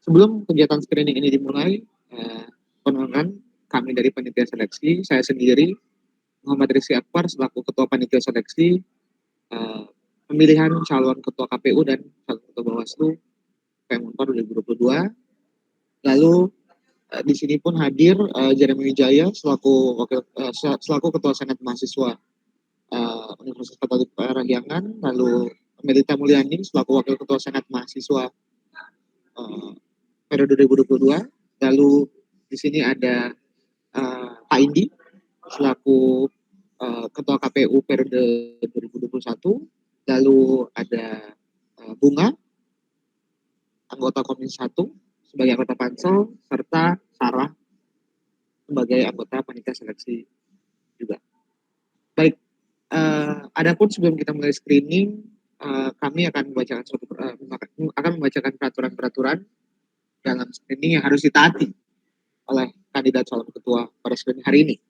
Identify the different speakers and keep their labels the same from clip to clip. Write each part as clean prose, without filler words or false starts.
Speaker 1: Sebelum kegiatan screening ini dimulai, perkenalkan kami dari panitia seleksi, saya sendiri Muhammad Rizky Akbar selaku Ketua Panitia Seleksi pemilihan calon Ketua KPU dan calon Ketua Bawaslu PM4 2022. Lalu di sini pun hadir Jeremy Wijaya selaku Ketua Senat Mahasiswa Universitas Katolik Parahyangan, lalu Melita Mulyani selaku Wakil Ketua Senat Mahasiswa periode 2022. Lalu di sini ada Pak Indi selaku Ketua KPU periode 2021. Lalu ada Bunga, anggota Komisi 1 sebagai anggota Pansel, serta Sarah sebagai anggota panitia seleksi juga. Baik, adapun sebelum kita mulai screening, kami akan membacakan peraturan-peraturan dalam screening yang harus ditaati oleh kandidat calon ketua pada screening hari ini.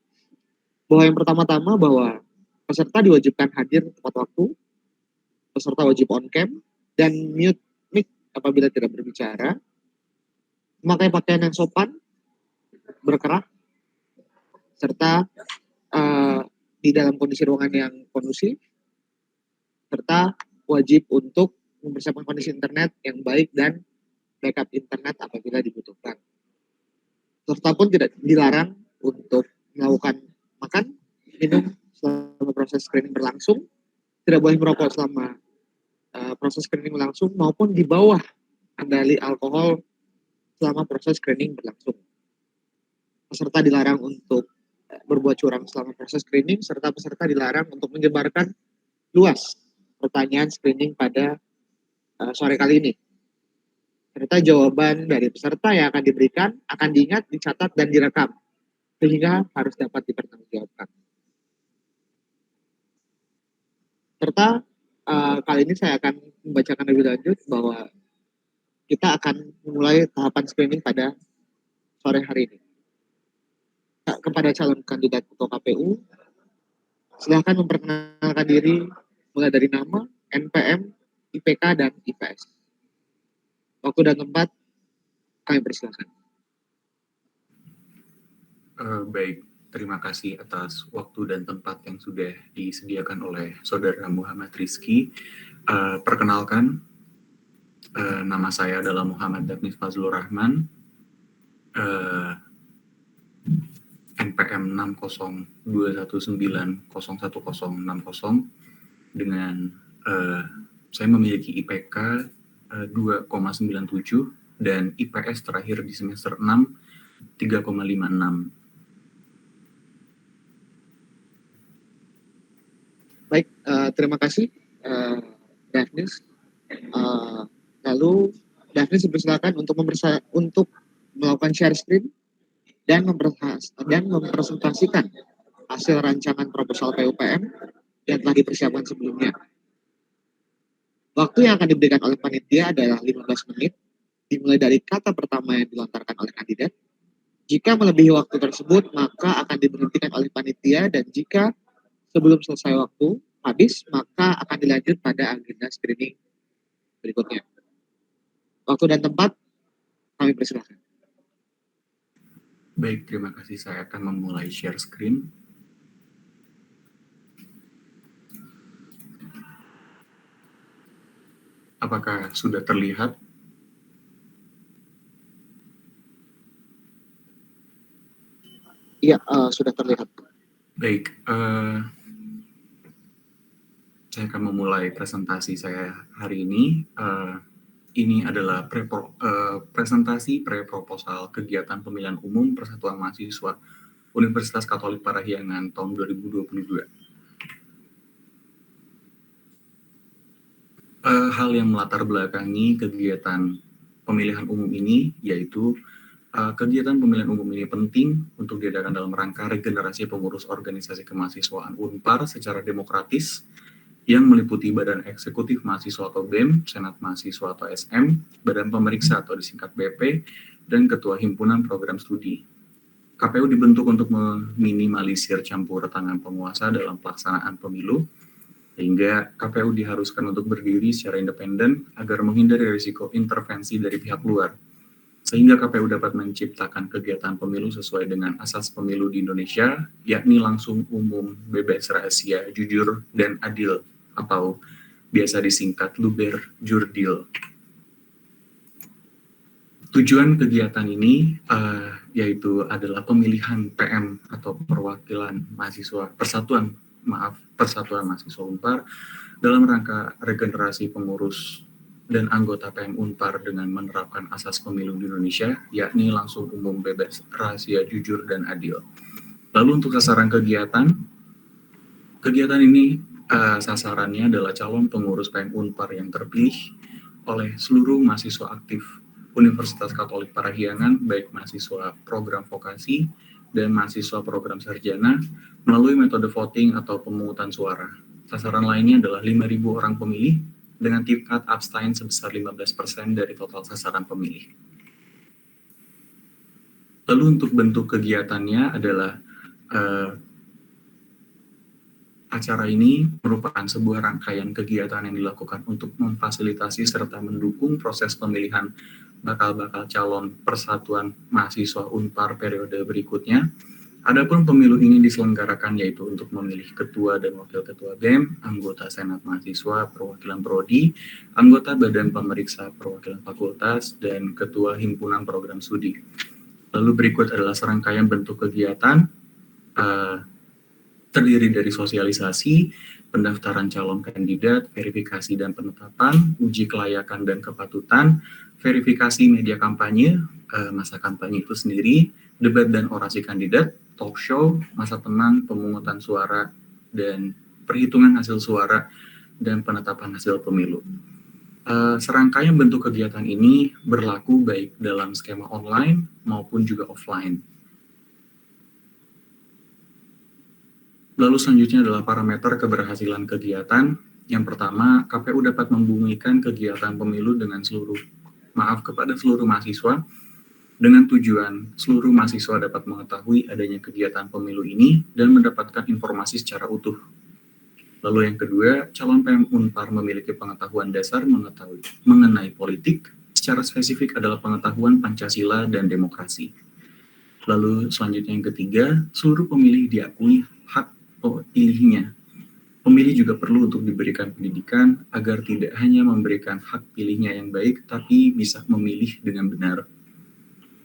Speaker 1: Bahwa yang pertama-tama bahwa peserta diwajibkan hadir tepat waktu, peserta wajib on cam dan mute mic apabila tidak berbicara, memakai pakaian yang sopan, berkerah, serta di dalam kondisi ruangan yang kondusif, serta wajib untuk mempersiapkan kondisi internet yang baik dan backup internet apabila dibutuhkan. Serta pun tidak dilarang untuk melakukan makan, minum selama proses screening berlangsung, tidak boleh merokok selama proses screening berlangsung, maupun di bawah kendali alkohol selama proses screening berlangsung. Peserta dilarang untuk berbuat curang selama proses screening, serta peserta dilarang untuk menyebarkan luas pertanyaan screening pada sore kali ini. Serta jawaban dari peserta yang akan diberikan akan diingat, dicatat, dan direkam, sehingga harus dapat dipertanggungjawabkan. Serta kali ini saya akan membacakan lebih lanjut bahwa kita akan memulai tahapan screening pada sore hari ini. Kepada calon kandidat ketua KPU, silahkan memperkenalkan diri mulai dari nama, NPM, IPK, dan IPS. Waktu dan tempat kami persilahkan.
Speaker 2: Baik, terima kasih atas waktu dan tempat yang sudah disediakan oleh Saudara Muhammad Rizky. Perkenalkan, nama saya adalah Muhammad Daphnis Fazlur Rahman, NPM 60219011060, dengan saya memiliki IPK 2,97 dan IPS terakhir di semester 6 3,56.
Speaker 1: Baik, terima kasih Daphnis. Lalu Daphnis dipersilakan untuk melakukan share screen dan mempresentasikan hasil rancangan proposal PUPM yang telah dipersiapkan sebelumnya. Waktu yang akan diberikan oleh panitia adalah 15 menit, dimulai dari kata pertama yang dilontarkan oleh kandidat. Jika melebihi waktu tersebut, maka akan diberhentikan oleh panitia, dan jika sebelum selesai waktu habis, maka akan dilanjut pada agenda screening berikutnya. Waktu dan tempat kami persilahkan.
Speaker 2: Baik, terima kasih. Saya akan memulai share screen. Apakah sudah terlihat?
Speaker 1: Iya, sudah terlihat.
Speaker 2: Baik, saya akan memulai presentasi saya hari ini. Ini adalah presentasi pre-proposal kegiatan pemilihan umum Persatuan Mahasiswa Universitas Katolik Parahyangan tahun 2022. Hal yang melatar belakangi kegiatan pemilihan umum ini yaitu kegiatan pemilihan umum ini penting untuk diadakan dalam rangka regenerasi pengurus organisasi kemahasiswaan Unpar secara demokratis yang meliputi Badan Eksekutif Mahasiswa atau BEM, Senat Mahasiswa atau SM, Badan Pemeriksa atau disingkat BP, dan Ketua Himpunan Program Studi. KPU dibentuk untuk meminimalisir campur tangan penguasa dalam pelaksanaan pemilu, sehingga KPU diharuskan untuk berdiri secara independen agar menghindari risiko intervensi dari pihak luar. sehingga KPU dapat menciptakan kegiatan pemilu sesuai dengan asas pemilu di Indonesia, yakni langsung, umum, bebas, rahasia, jujur, dan adil, atau biasa disingkat luber jurdil. Tujuan kegiatan ini yaitu adalah pemilihan PM atau perwakilan mahasiswa Persatuan Mahasiswa Unpar dalam rangka regenerasi pengurus dan anggota PM Unpar dengan menerapkan asas pemilu di Indonesia, yakni langsung, umum, bebas, rahasia, jujur, dan adil. Lalu untuk sasaran kegiatan ini sasarannya adalah calon pengurus PM Unpar yang terpilih oleh seluruh mahasiswa aktif Universitas Katolik Parahyangan, baik mahasiswa program vokasi dan mahasiswa program sarjana, melalui metode voting atau pemungutan suara. Sasaran lainnya adalah 5.000 orang pemilih dengan tingkat abstain sebesar 15% dari total sasaran pemilih. Lalu untuk bentuk kegiatannya adalah acara ini merupakan sebuah rangkaian kegiatan yang dilakukan untuk memfasilitasi serta mendukung proses pemilihan bakal calon Persatuan Mahasiswa Unpar periode berikutnya. Adapun pemilu ini diselenggarakan yaitu untuk memilih ketua dan wakil ketua BEM, anggota Senat Mahasiswa perwakilan Prodi, anggota Badan Pemeriksa perwakilan fakultas, dan ketua himpunan program studi. Lalu berikut adalah serangkaian bentuk kegiatan, terdiri dari sosialisasi, pendaftaran calon kandidat, verifikasi dan penetapan, uji kelayakan dan kepatutan, verifikasi media kampanye, masa kampanye itu sendiri, debat dan orasi kandidat, talk show, masa tenang, pemungutan suara, dan perhitungan hasil suara, dan penetapan hasil pemilu. Serangkaian bentuk kegiatan ini berlaku baik dalam skema online maupun juga offline. Lalu selanjutnya adalah parameter keberhasilan kegiatan. Yang pertama, KPU dapat membumikan kegiatan pemilu kepada seluruh mahasiswa dengan tujuan seluruh mahasiswa dapat mengetahui adanya kegiatan pemilu ini dan mendapatkan informasi secara utuh. Lalu yang kedua, calon PM Unpar memiliki pengetahuan dasar mengenai politik, secara spesifik adalah pengetahuan Pancasila dan demokrasi. Lalu selanjutnya yang ketiga, seluruh pemilih diakui hak pilihnya. Pemilih juga perlu untuk diberikan pendidikan agar tidak hanya memberikan hak pilihnya yang baik, tapi bisa memilih dengan benar.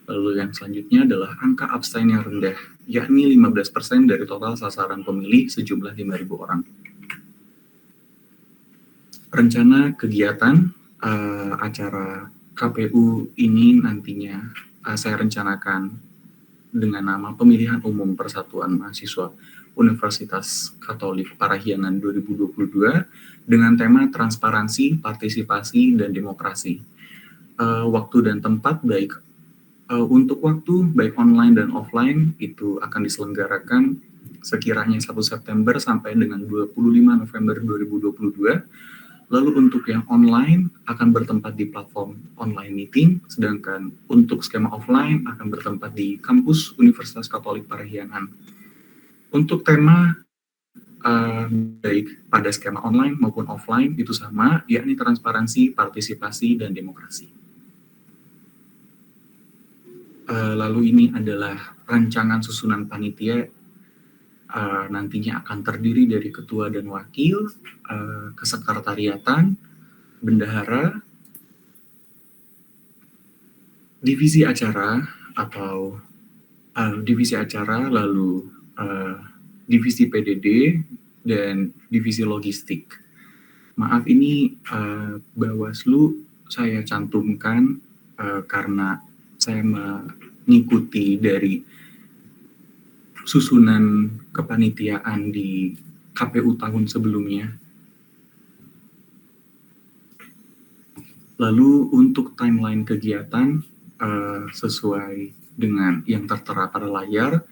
Speaker 2: Lalu yang selanjutnya adalah angka abstain yang rendah, yakni 15% dari total sasaran pemilih sejumlah 5.000 orang. Rencana kegiatan acara KPU ini nantinya saya rencanakan dengan nama Pemilihan Umum Persatuan Mahasiswa Universitas Katolik Parahyangan 2022 dengan tema transparansi, partisipasi, dan demokrasi. Waktu dan tempat baik untuk waktu baik online dan offline itu akan diselenggarakan sekiranya 1 September sampai dengan 25 November 2022. Lalu untuk yang online akan bertempat di platform online meeting, sedangkan untuk skema offline akan bertempat di kampus Universitas Katolik Parahyangan. Untuk tema baik pada skema online maupun offline itu sama, yakni transparansi, partisipasi, dan demokrasi. Lalu ini adalah rancangan susunan panitia. Nantinya akan terdiri dari ketua dan wakil, kesekretariatan, bendahara, divisi acara, lalu divisi PDD, dan divisi logistik. Maaf ini Bawaslu saya cantumkan karena saya mengikuti dari susunan kepanitiaan di KPU tahun sebelumnya. Lalu untuk timeline kegiatan sesuai dengan yang tertera pada layar,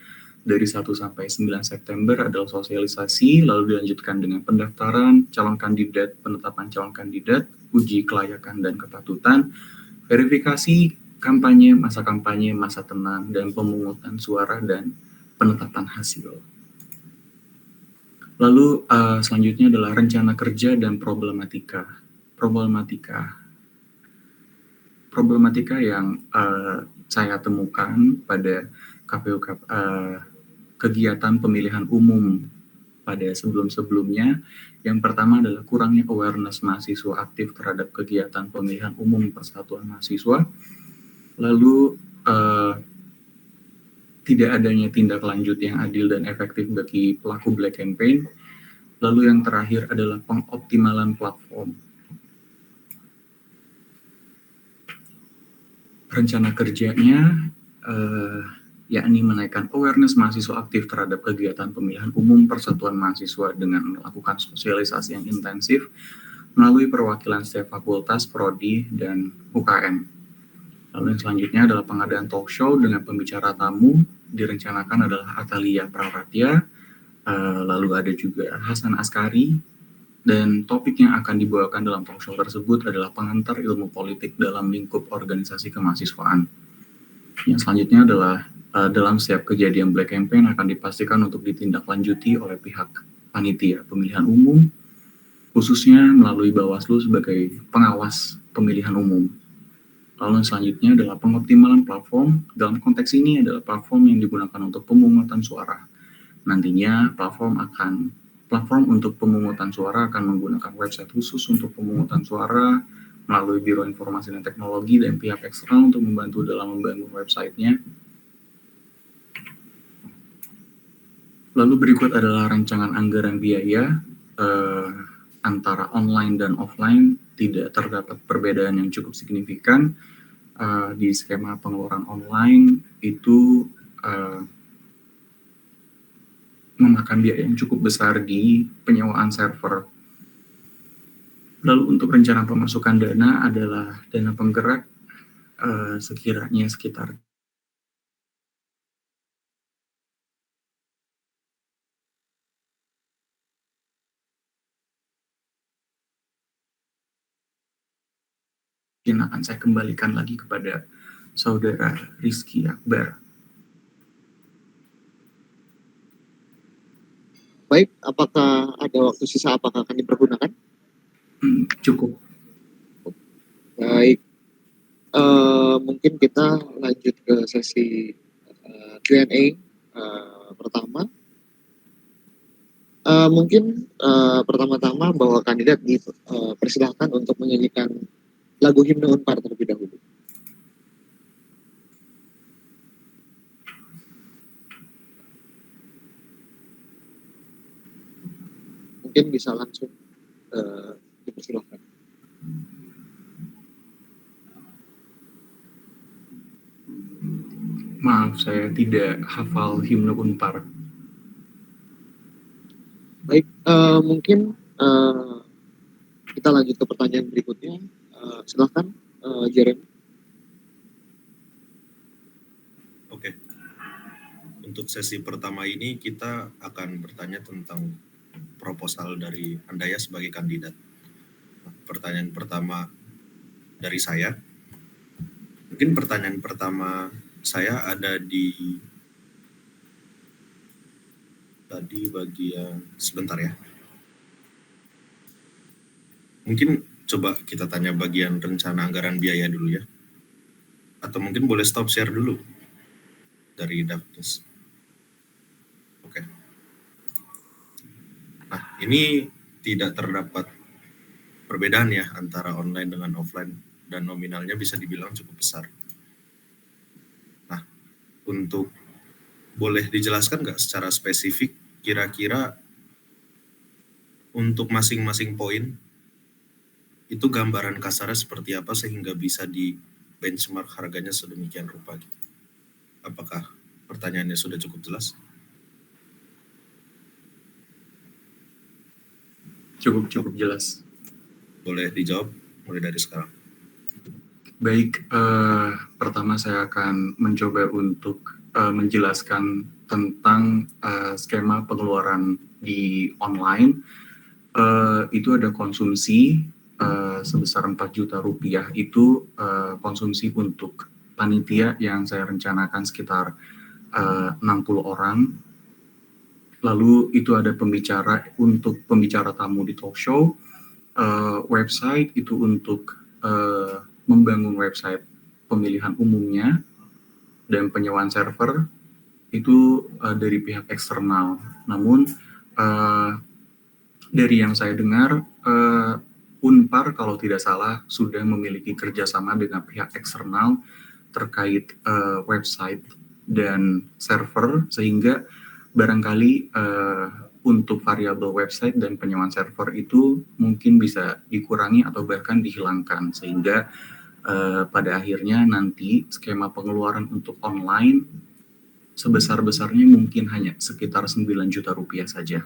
Speaker 2: dari 1 sampai 9 September adalah sosialisasi, lalu dilanjutkan dengan pendaftaran calon kandidat, penetapan calon kandidat, uji kelayakan dan kepatutan, verifikasi kampanye, masa tenang, dan pemungutan suara dan penetapan hasil. Lalu selanjutnya adalah rencana kerja dan problematika. problematika yang saya temukan pada KPU kegiatan pemilihan umum pada sebelum-sebelumnya. Yang pertama adalah kurangnya awareness mahasiswa aktif terhadap kegiatan pemilihan umum Persatuan Mahasiswa. Lalu tidak adanya tindak lanjut yang adil dan efektif bagi pelaku black campaign. Lalu yang terakhir adalah pengoptimalan platform. Rencana kerjanya yakni menaikkan awareness mahasiswa aktif terhadap kegiatan pemilihan umum Persatuan Mahasiswa dengan melakukan sosialisasi yang intensif melalui perwakilan setiap fakultas, prodi, dan UKM. Lalu yang selanjutnya adalah pengadaan talk show dengan pembicara tamu, direncanakan adalah Atalia Praratya, lalu ada juga Hasan Askari, dan topik yang akan dibawakan dalam talk show tersebut adalah pengantar ilmu politik dalam lingkup organisasi kemahasiswaan. Yang selanjutnya adalah dalam setiap kejadian black campaign akan dipastikan untuk ditindaklanjuti oleh pihak panitia pemilihan umum, khususnya melalui Bawaslu sebagai pengawas pemilihan umum. Lalu yang selanjutnya adalah pengoptimalan platform. Dalam konteks ini adalah platform yang digunakan untuk pemungutan suara. Nantinya platform untuk pemungutan suara akan menggunakan website khusus untuk pemungutan suara melalui Biro Informasi dan Teknologi dan pihak eksternal untuk membantu dalam membangun websitenya. Lalu berikut adalah rancangan anggaran biaya antara online dan offline. Tidak terdapat perbedaan yang cukup signifikan. Di skema pengeluaran online itu memakan biaya yang cukup besar di penyewaan server. Lalu untuk rencana pemasukan dana adalah dana penggerak sekiranya sekitar akan saya kembalikan lagi kepada Saudara Rizky Akbar.
Speaker 1: Baik, apakah ada waktu sisa, apakah akan dipergunakan?
Speaker 2: Cukup.
Speaker 1: Baik, mungkin kita lanjut ke sesi Q&A pertama. Mungkin pertama-tama bahwa kandidat dipersilahkan untuk menyanyikan lagu himne Unpar terlebih dahulu. Mungkin bisa langsung dipersilahkan.
Speaker 2: Maaf, saya tidak hafal himne Unpar.
Speaker 1: Baik, mungkin kita lanjut ke pertanyaan berikutnya. Silahkan, Jeremy.
Speaker 3: Oke. Untuk sesi pertama ini kita akan bertanya tentang proposal dari Anda ya sebagai kandidat. Pertanyaan pertama dari saya. Mungkin pertanyaan pertama saya ada di tadi bagian sebentar ya. Mungkin coba kita tanya bagian rencana anggaran biaya dulu ya. Atau mungkin boleh stop share dulu dari Daphnis. Oke. Nah, ini tidak terdapat perbedaan ya antara online dengan offline dan nominalnya bisa dibilang cukup besar. Nah, untuk boleh dijelaskan nggak secara spesifik kira-kira untuk masing-masing poin itu gambaran kasarnya seperti apa sehingga bisa di benchmark harganya sedemikian rupa gitu. Apakah pertanyaannya sudah cukup jelas?
Speaker 2: Cukup jelas.
Speaker 3: Boleh dijawab mulai dari sekarang.
Speaker 2: Baik, pertama saya akan mencoba untuk menjelaskan tentang skema pengeluaran di online. Itu ada konsumsi sebesar 4 juta rupiah itu konsumsi untuk panitia yang saya rencanakan sekitar 60 orang. Lalu itu ada untuk pembicara tamu di talk show, website itu untuk membangun website pemilihan umumnya dan penyewaan server itu dari pihak eksternal. Namun dari yang saya dengar, Unpar kalau tidak salah sudah memiliki kerjasama dengan pihak eksternal terkait website dan server, sehingga barangkali untuk variabel website dan penyewaan server itu mungkin bisa dikurangi atau bahkan dihilangkan, sehingga pada akhirnya nanti skema pengeluaran untuk online sebesar-besarnya mungkin hanya sekitar 9 juta rupiah saja.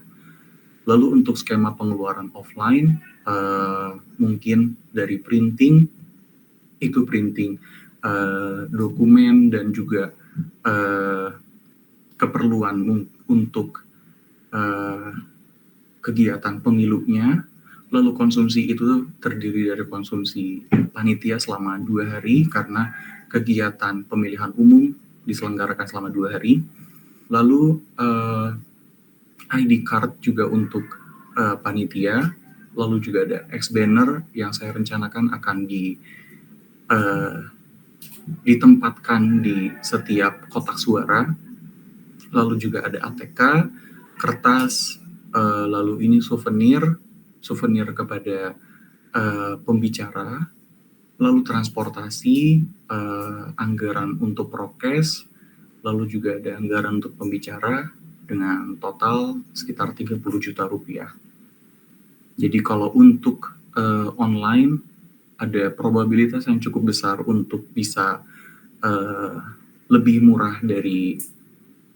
Speaker 2: Lalu untuk skema pengeluaran offline, mungkin dari printing, itu printing dokumen dan juga keperluan untuk kegiatan pemilunya. Lalu konsumsi itu terdiri dari konsumsi panitia selama 2 hari karena kegiatan pemilihan umum diselenggarakan selama 2 hari. Lalu ID card juga untuk panitia, lalu juga ada X-banner yang saya rencanakan akan ditempatkan di setiap kotak suara, lalu juga ada ATK, kertas, lalu ini souvenir kepada pembicara, lalu transportasi, anggaran untuk prokes, lalu juga ada anggaran untuk pembicara, dengan total sekitar 30 juta rupiah. Jadi kalau untuk online ada probabilitas yang cukup besar untuk bisa lebih murah dari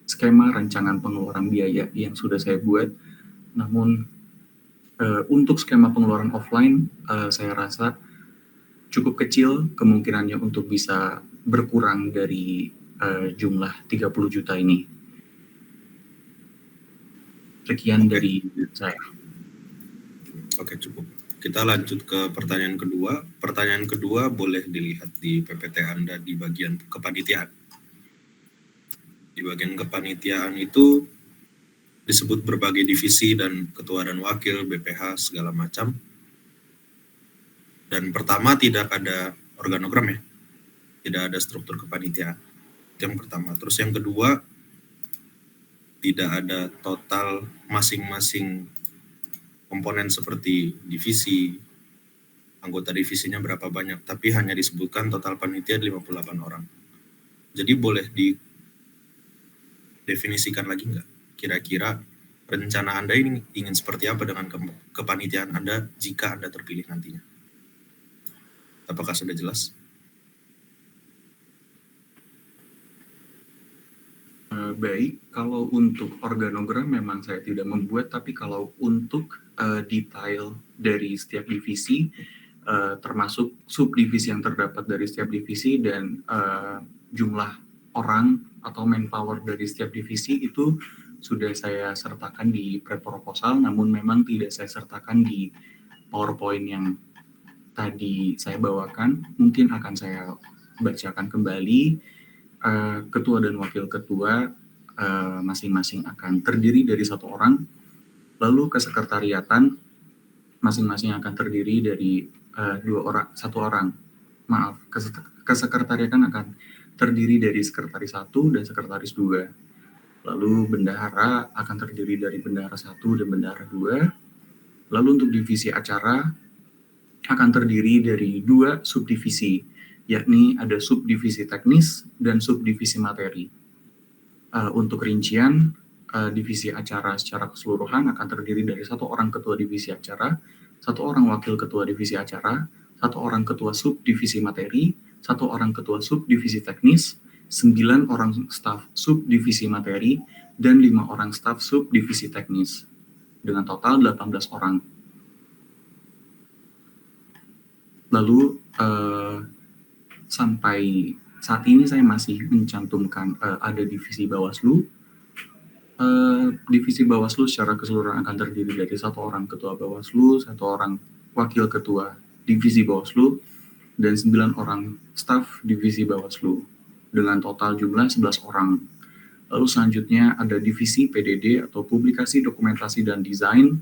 Speaker 2: skema rancangan pengeluaran biaya yang sudah saya buat. Namun untuk skema pengeluaran offline saya rasa cukup kecil kemungkinannya untuk bisa berkurang dari jumlah 30 juta ini. Sekian dari saya.
Speaker 3: Oke, cukup. Kita lanjut ke pertanyaan kedua. Pertanyaan kedua boleh dilihat di PPT Anda di bagian kepanitiaan. Di bagian kepanitiaan itu disebut berbagai divisi dan ketua dan wakil, BPH, segala macam. Dan pertama tidak ada organogram ya. Tidak ada struktur kepanitiaan. Itu yang pertama. Terus yang kedua, tidak ada total masing-masing komponen seperti divisi, anggota divisinya berapa banyak, tapi hanya disebutkan total panitia 58 orang. Jadi boleh didefinisikan lagi nggak? Kira-kira rencana Anda ini ingin seperti apa dengan kepanitiaan Anda jika Anda terpilih nantinya? Apakah sudah jelas?
Speaker 2: Baik, kalau untuk organogram memang saya tidak membuat, tapi kalau untuk detail dari setiap divisi, termasuk subdivisi yang terdapat dari setiap divisi dan jumlah orang atau manpower dari setiap divisi itu sudah saya sertakan di pre-proposal, namun memang tidak saya sertakan di PowerPoint yang tadi saya bawakan. Mungkin akan saya bacakan kembali. Ketua dan wakil ketua masing-masing akan terdiri dari 1 orang, lalu kesekretariatan masing-masing akan terdiri dari 1 orang. Maaf, kesekretariatan akan terdiri dari sekretaris 1 dan sekretaris 2. Lalu bendahara akan terdiri dari bendahara 1 dan bendahara 2. Lalu untuk divisi acara akan terdiri dari 2 subdivisi, yakni ada subdivisi teknis dan subdivisi materi. Untuk rincian, divisi acara secara keseluruhan akan terdiri dari 1 orang ketua divisi acara, 1 orang wakil ketua divisi acara, 1 orang ketua subdivisi materi, 1 orang ketua subdivisi teknis, 9 orang staf subdivisi materi, dan 5 orang staf subdivisi teknis, dengan total 18 orang. Lalu sampai saat ini saya masih mencantumkan ada divisi Bawaslu. Divisi Bawaslu secara keseluruhan akan terdiri dari 1 orang ketua Bawaslu, 1 orang wakil ketua divisi Bawaslu, dan 9 orang staf divisi Bawaslu, dengan total jumlah 11 orang. Lalu selanjutnya ada divisi PDD atau Publikasi, Dokumentasi, dan Desain.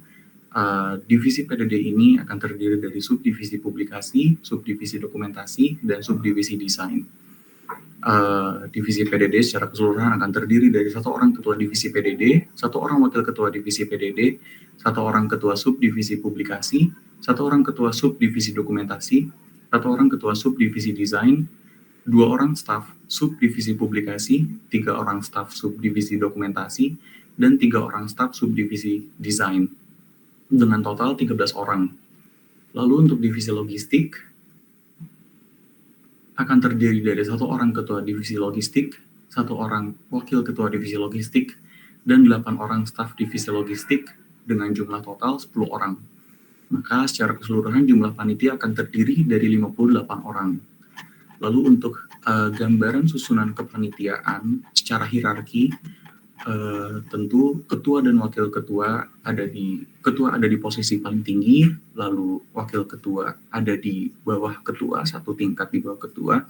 Speaker 2: Divisi PDD ini akan terdiri dari subdivisi publikasi, subdivisi dokumentasi, dan subdivisi desain. Divisi PDD secara keseluruhan akan terdiri dari 1 orang ketua divisi PDD, 1 orang wakil ketua divisi PDD, 1 orang ketua subdivisi publikasi, 1 orang ketua subdivisi dokumentasi, 1 orang ketua subdivisi desain, 2 orang staf subdivisi publikasi, 3 orang staf subdivisi dokumentasi, dan 3 orang staf subdivisi desain, dengan total 13 orang. Lalu untuk divisi logistik, akan terdiri dari 1 orang ketua divisi logistik, 1 orang wakil ketua divisi logistik, dan 8 orang staf divisi logistik dengan jumlah total 10 orang. Maka secara keseluruhan jumlah panitia akan terdiri dari 58 orang. Lalu untuk gambaran susunan kepanitiaan secara hierarki, tentu ketua dan wakil ketua ada di posisi paling tinggi, lalu wakil ketua ada di bawah ketua, 1 tingkat di bawah ketua,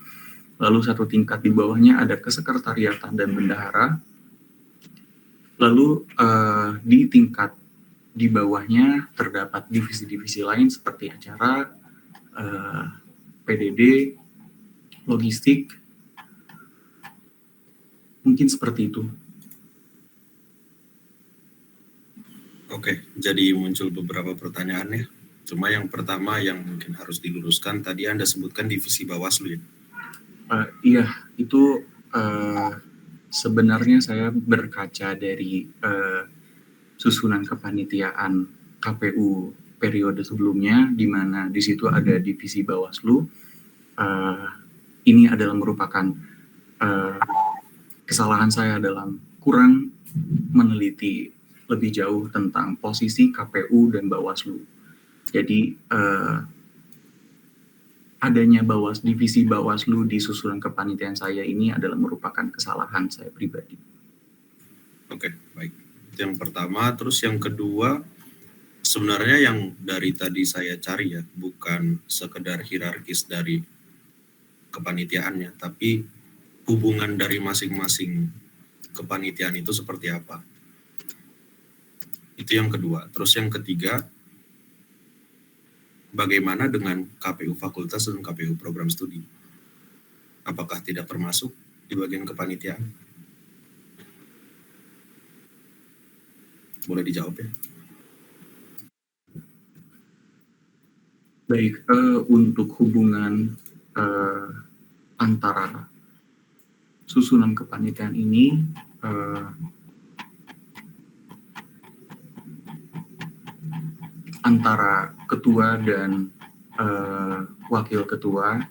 Speaker 2: lalu 1 tingkat di bawahnya ada kesekretariatan dan bendahara, lalu di tingkat di bawahnya terdapat divisi-divisi lain seperti acara, PDD, logistik, mungkin seperti itu.
Speaker 3: Oke, jadi muncul beberapa pertanyaan ya. Cuma yang pertama yang mungkin harus diluruskan, tadi Anda sebutkan divisi Bawaslu ya?
Speaker 2: Iya, itu sebenarnya saya berkaca dari susunan kepanitiaan KPU periode sebelumnya, di mana di situ ada divisi Bawaslu. Ini adalah merupakan kesalahan saya dalam kurang meneliti lebih jauh tentang posisi KPU dan Bawaslu. Jadi adanya divisi Bawaslu di susunan kepanitiaan saya ini adalah merupakan kesalahan saya pribadi.
Speaker 3: Oke, baik. Itu yang pertama. Terus yang kedua, sebenarnya yang dari tadi saya cari ya, bukan sekedar hierarkis dari kepanitiaannya, tapi hubungan dari masing-masing kepanitiaan itu seperti apa. Itu yang kedua. Terus yang ketiga, bagaimana dengan KPU Fakultas dan KPU Program Studi? Apakah tidak termasuk di bagian kepanitiaan? Boleh dijawab ya?
Speaker 2: Baik, untuk hubungan antara susunan kepanitiaan ini, antara ketua dan wakil ketua,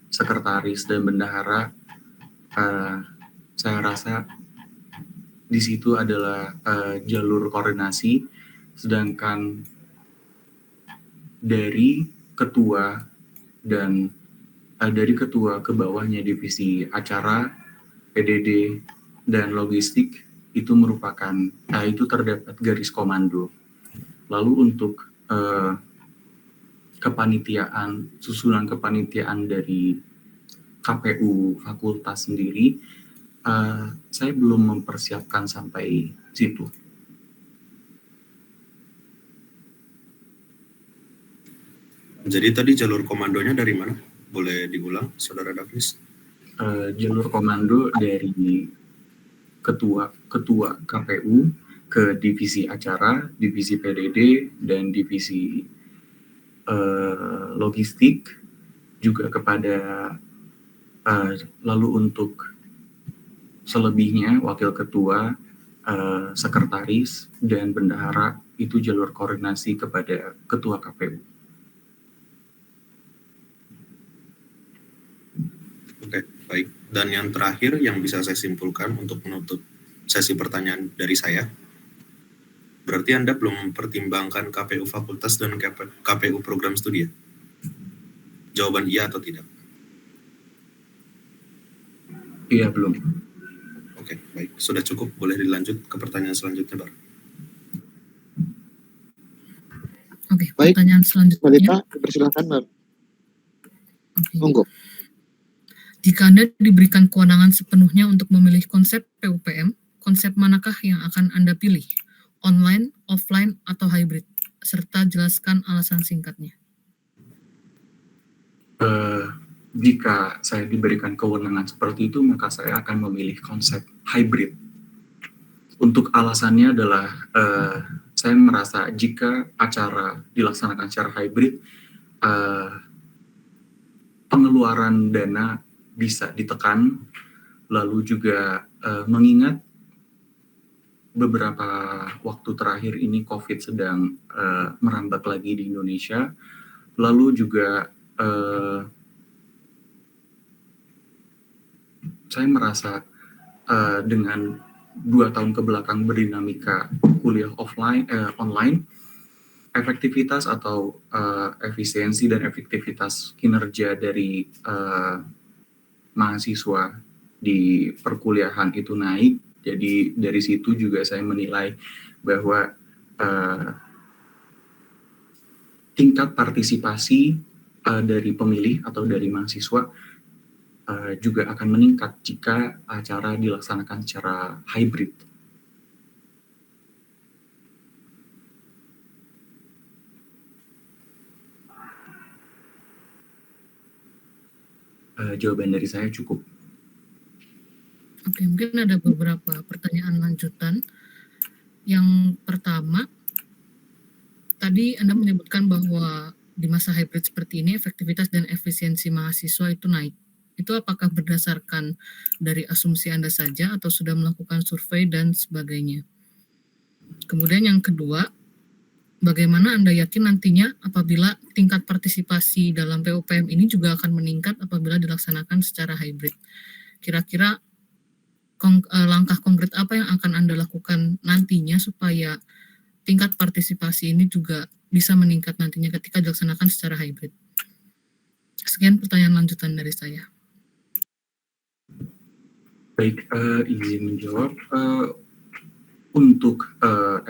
Speaker 2: sekretaris dan bendahara, saya rasa di situ adalah jalur koordinasi, sedangkan dari ketua dan dari ketua ke bawahnya divisi acara, PDD, dan logistik itu merupakan itu terdapat garis komando. Lalu untuk kepanitiaan, susunan kepanitiaan dari KPU fakultas sendiri, saya belum mempersiapkan sampai situ.
Speaker 3: Jadi tadi jalur komandonya dari mana? Boleh diulang, Saudara Davis?
Speaker 2: Jalur komando dari ketua KPU ke divisi acara, divisi PDD, dan divisi logistik, juga kepada lalu untuk selebihnya wakil ketua, sekretaris, dan bendahara itu jalur koordinasi kepada ketua KPU.
Speaker 3: Oke, baik. Dan yang terakhir yang bisa saya simpulkan untuk menutup sesi pertanyaan dari saya, berarti Anda belum mempertimbangkan KPU Fakultas dan KPU Program Studi ya? Jawaban iya atau tidak?
Speaker 2: Iya, belum.
Speaker 3: Oke, baik. Sudah cukup. Boleh dilanjut ke pertanyaan selanjutnya, Bar.
Speaker 4: Oke,
Speaker 1: Baik.
Speaker 4: pertanyaan selanjutnya.
Speaker 1: Balita, dipersilakan, Mbak.
Speaker 4: Oke.
Speaker 1: Monggo.
Speaker 4: Jika Anda diberikan kewenangan sepenuhnya untuk memilih konsep PUPM, konsep manakah yang akan Anda pilih? Online, offline, atau hybrid? serta jelaskan alasan singkatnya.
Speaker 2: Jika saya diberikan kewenangan seperti itu, maka saya akan memilih konsep hybrid. Untuk alasannya adalah saya merasa jika acara dilaksanakan secara hybrid, pengeluaran dana bisa ditekan, lalu juga mengingat beberapa waktu terakhir ini COVID sedang merambat lagi di Indonesia, lalu juga saya merasa dengan 2 tahun kebelakang berdinamika kuliah online, efektivitas atau efisiensi dan efektivitas kinerja dari mahasiswa di perkuliahan itu naik. Jadi dari situ juga saya menilai bahwa tingkat partisipasi dari pemilih atau dari mahasiswa juga akan meningkat jika acara dilaksanakan secara hybrid. Jawaban dari saya cukup.
Speaker 4: Oke, mungkin ada beberapa pertanyaan lanjutan. Yang pertama, tadi Anda menyebutkan bahwa di masa hybrid seperti ini efektivitas dan efisiensi mahasiswa itu naik. Itu apakah berdasarkan dari asumsi Anda saja atau sudah melakukan survei dan sebagainya? Kemudian yang kedua, bagaimana Anda yakin nantinya apabila tingkat partisipasi dalam PUPM ini juga akan meningkat apabila dilaksanakan secara hybrid? Kira-kira langkah konkret apa yang akan Anda lakukan nantinya supaya tingkat partisipasi ini juga bisa meningkat nantinya ketika dilaksanakan secara hybrid? Sekian pertanyaan lanjutan dari saya.
Speaker 2: Baik, izin menjawab. Untuk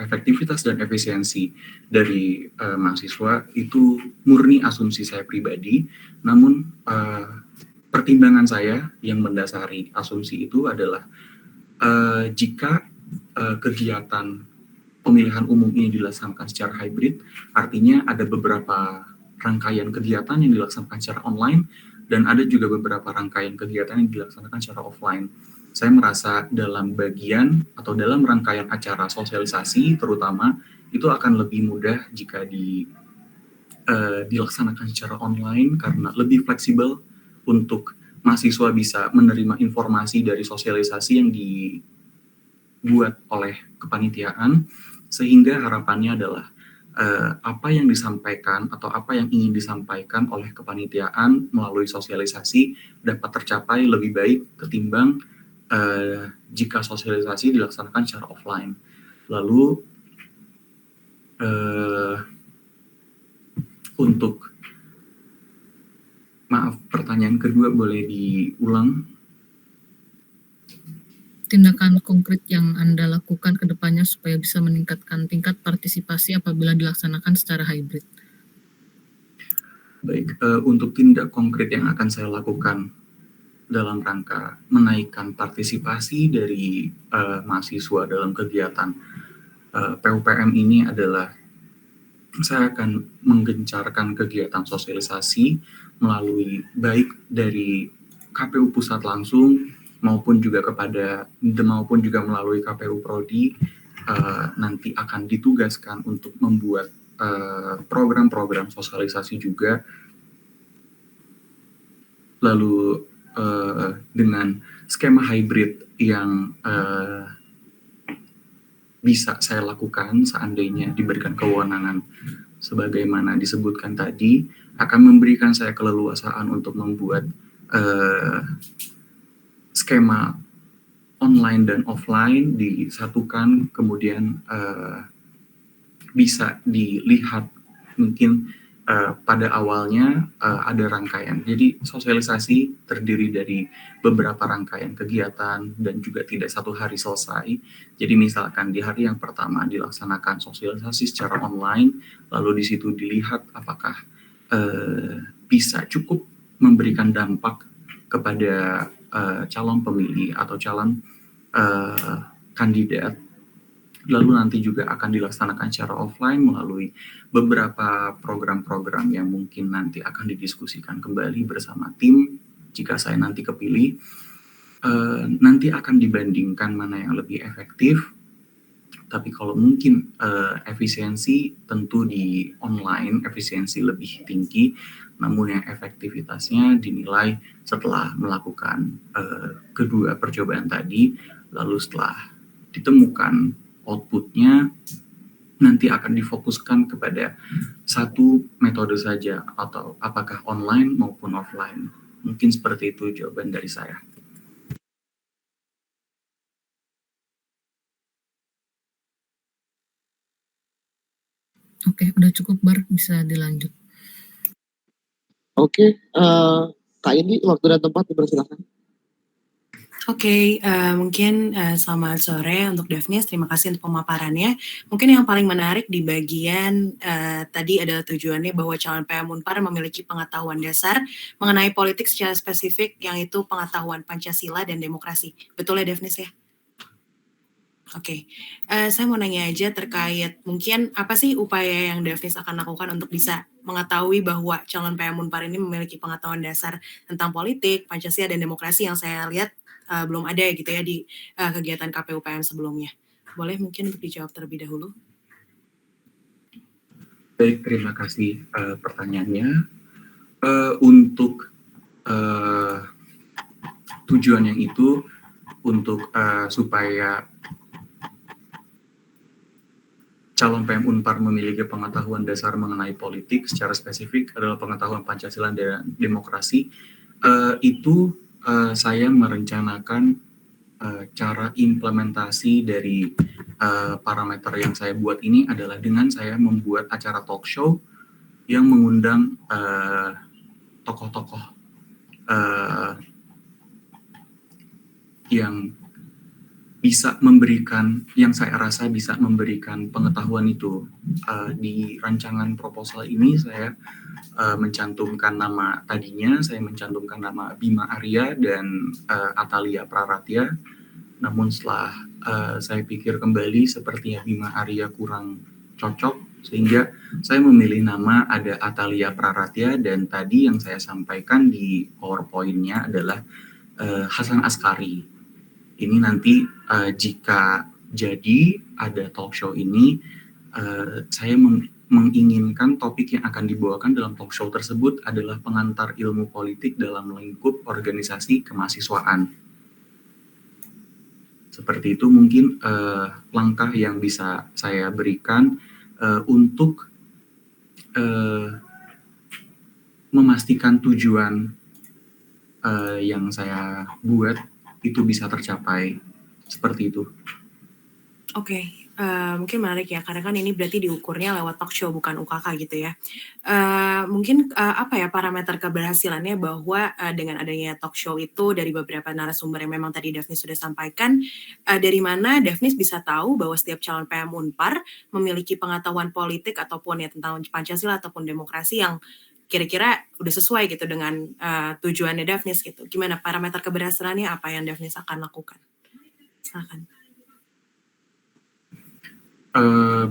Speaker 2: efektivitas dan efisiensi dari mahasiswa itu murni asumsi saya pribadi, namun pertimbangan saya yang mendasari asumsi itu adalah jika kegiatan pemilihan umum ini dilaksanakan secara hybrid, artinya ada beberapa rangkaian kegiatan yang dilaksanakan secara online dan ada juga beberapa rangkaian kegiatan yang dilaksanakan secara offline. Saya merasa dalam bagian atau dalam rangkaian acara sosialisasi terutama itu akan lebih mudah jika dilaksanakan secara online karena lebih fleksibel untuk mahasiswa bisa menerima informasi dari sosialisasi yang dibuat oleh kepanitiaan, sehingga harapannya adalah apa yang disampaikan atau apa yang ingin disampaikan oleh kepanitiaan melalui sosialisasi dapat tercapai lebih baik ketimbang jika sosialisasi dilaksanakan secara offline. Lalu untuk pertanyaan kedua boleh diulang?
Speaker 4: Tindakan konkret yang Anda lakukan ke depannya supaya bisa meningkatkan tingkat partisipasi apabila dilaksanakan secara hybrid.
Speaker 2: Baik, untuk tindak konkret yang akan saya lakukan dalam rangka menaikkan partisipasi dari mahasiswa dalam kegiatan PUPM ini adalah saya akan menggencarkan kegiatan sosialisasi melalui baik dari KPU pusat langsung maupun juga melalui KPU Prodi nanti akan ditugaskan untuk membuat program-program sosialisasi juga. Lalu dengan skema hybrid yang bisa saya lakukan seandainya diberikan kewenangan sebagaimana disebutkan tadi, akan memberikan saya keleluasaan untuk membuat skema online dan offline disatukan, kemudian bisa dilihat mungkin pada awalnya ada rangkaian. Jadi sosialisasi terdiri dari beberapa rangkaian kegiatan dan juga tidak satu hari selesai. Jadi misalkan di hari yang pertama dilaksanakan sosialisasi secara online, lalu di situ dilihat apakah bisa cukup memberikan dampak kepada calon pemilih atau calon kandidat Lalu nanti juga akan dilaksanakan secara offline melalui beberapa program-program yang mungkin nanti akan didiskusikan kembali bersama tim jika saya nanti kepilih. Nanti akan dibandingkan mana yang lebih efektif, tapi kalau mungkin efisiensi tentu di online efisiensi lebih tinggi, namun yang efektivitasnya dinilai setelah melakukan kedua percobaan tadi, lalu setelah ditemukan outputnya nanti akan difokuskan kepada satu metode saja atau apakah online maupun offline. Mungkin seperti itu jawaban dari saya.
Speaker 4: Oke, udah cukup Bar, bisa dilanjut.
Speaker 1: Oke, Kak Indi, waktu dan tempat dipersilakan.
Speaker 5: Oke, mungkin selamat sore untuk Daphnis, terima kasih untuk pemaparannya. Mungkin yang paling menarik di bagian tadi adalah tujuannya bahwa calon PM Unpar memiliki pengetahuan dasar mengenai politik secara spesifik, yang itu pengetahuan Pancasila dan demokrasi. Betul ya Daphnis ya? Oke, saya mau nanya aja terkait mungkin apa sih upaya yang Daphnis akan lakukan untuk bisa mengetahui bahwa calon PM Unpar ini memiliki pengetahuan dasar tentang politik, Pancasila, dan demokrasi yang saya lihat belum ada gitu ya di kegiatan KPU PM sebelumnya. Boleh mungkin untuk dijawab terlebih dahulu?
Speaker 2: Baik, terima kasih pertanyaannya. Untuk tujuan yang itu untuk supaya calon PM Unpar memiliki pengetahuan dasar mengenai politik secara spesifik adalah pengetahuan Pancasila dan demokrasi. Itu saya merencanakan cara implementasi dari parameter yang saya buat ini adalah dengan saya membuat acara talk show yang mengundang tokoh-tokoh yang bisa memberikan, yang saya rasa bisa memberikan pengetahuan itu. Di rancangan proposal ini saya mencantumkan nama tadinya, saya mencantumkan nama Bima Arya dan Atalia Praratya. Namun setelah saya pikir kembali sepertinya Bima Arya kurang cocok, sehingga saya memilih nama ada Atalia Praratya, dan tadi yang saya sampaikan di PowerPoint-nya adalah Hasan Askari. Ini nanti jika jadi ada talk show ini, saya menginginkan topik yang akan dibawakan dalam talk show tersebut adalah pengantar ilmu politik dalam lingkup organisasi kemahasiswaan. Seperti itu mungkin langkah yang bisa saya berikan untuk memastikan tujuan yang saya buat itu bisa tercapai, seperti itu.
Speaker 5: Oke, mungkin menarik ya, karena kan ini berarti diukurnya lewat talk show bukan UKK gitu ya. Mungkin apa ya parameter keberhasilannya bahwa dengan adanya talk show itu dari beberapa narasumber yang memang tadi Daphnis sudah sampaikan, dari mana Daphnis bisa tahu bahwa setiap calon PM Unpar memiliki pengetahuan politik ataupun ya tentang Pancasila ataupun demokrasi yang kira-kira udah sesuai gitu dengan tujuannya Daphnis gitu. Gimana parameter keberhasilannya, apa yang Daphnis akan lakukan? Silakan.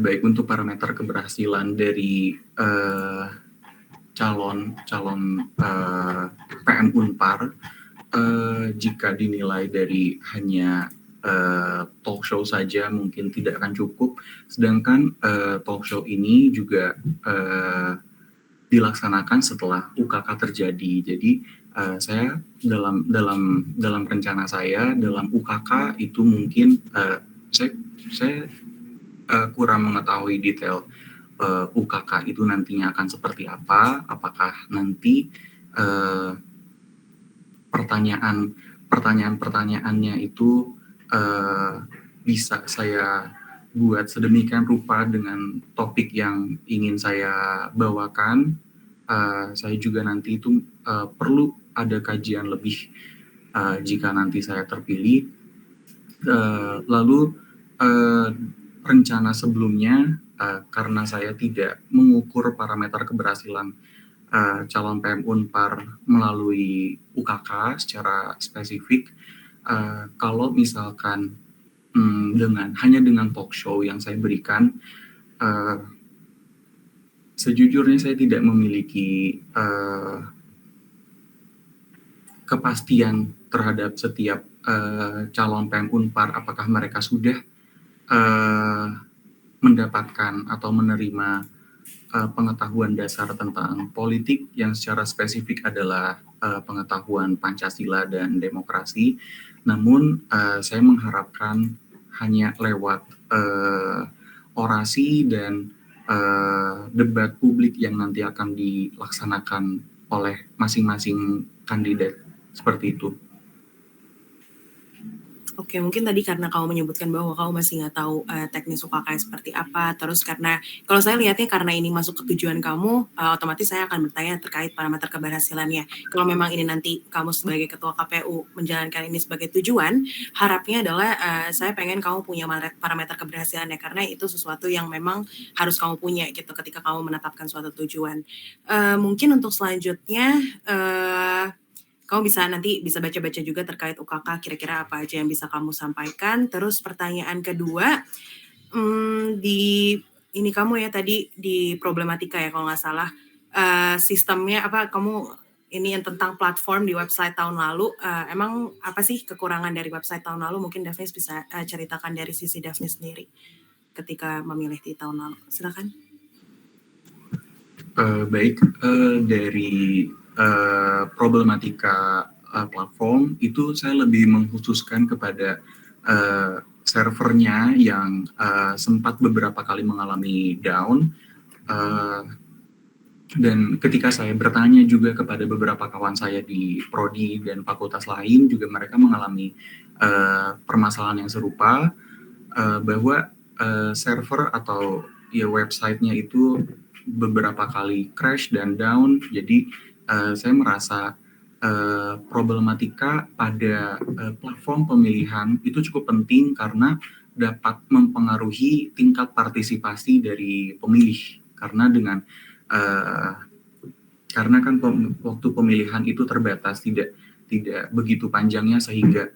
Speaker 2: Baik, untuk parameter keberhasilan dari calon PM Unpar, jika dinilai dari hanya talk show saja mungkin tidak akan cukup, sedangkan talk show ini juga dilaksanakan setelah UKK terjadi. Jadi saya dalam rencana saya dalam UKK itu mungkin saya kurang mengetahui detail UKK itu nantinya akan seperti apa. Apakah nanti pertanyaannya itu bisa saya buat sedemikian rupa dengan topik yang ingin saya bawakan. Saya juga nanti itu perlu ada kajian lebih jika nanti saya terpilih. Lalu rencana sebelumnya, karena saya tidak mengukur parameter keberhasilan calon PM Unpar melalui UKK secara spesifik, kalau misalkan hanya dengan talk show yang saya berikan, sejujurnya saya tidak memiliki kepastian terhadap setiap calon PM Unpar apakah mereka sudah mendapatkan atau menerima pengetahuan dasar tentang politik yang secara spesifik adalah pengetahuan Pancasila dan demokrasi. Namun saya mengharapkan hanya lewat orasi dan debat publik yang nanti akan dilaksanakan oleh masing-masing kandidat seperti itu.
Speaker 5: Oke, mungkin tadi karena kamu menyebutkan bahwa kamu masih nggak tahu teknis UKK seperti apa, terus karena kalau saya lihatnya karena ini masuk ke tujuan kamu, otomatis saya akan bertanya terkait parameter keberhasilannya. Kalau memang ini nanti kamu sebagai ketua KPU menjalankan ini sebagai tujuan, harapnya adalah saya pengen kamu punya parameter keberhasilannya, karena itu sesuatu yang memang harus kamu punya gitu ketika kamu menetapkan suatu tujuan. Mungkin untuk selanjutnya, kamu bisa baca-baca juga terkait UKK, kira-kira apa aja yang bisa kamu sampaikan. Terus pertanyaan kedua, di ini kamu ya tadi di problematika ya kalau nggak salah, sistemnya apa kamu ini yang tentang platform di website tahun lalu, emang apa sih kekurangan dari website tahun lalu? Mungkin Daphnis bisa ceritakan dari sisi Daphnis sendiri ketika memilih di tahun lalu. Silakan.
Speaker 2: Baik, dari problematika platform itu saya lebih mengkhususkan kepada servernya yang sempat beberapa kali mengalami down, dan ketika saya bertanya juga kepada beberapa kawan saya di prodi dan fakultas lain juga mereka mengalami permasalahan yang serupa, bahwa server atau ya websitenya itu beberapa kali crash dan down. Jadi saya merasa problematika pada platform pemilihan itu cukup penting karena dapat mempengaruhi tingkat partisipasi dari pemilih. Karena dengan karena kan waktu pemilihan itu terbatas, tidak begitu panjangnya sehingga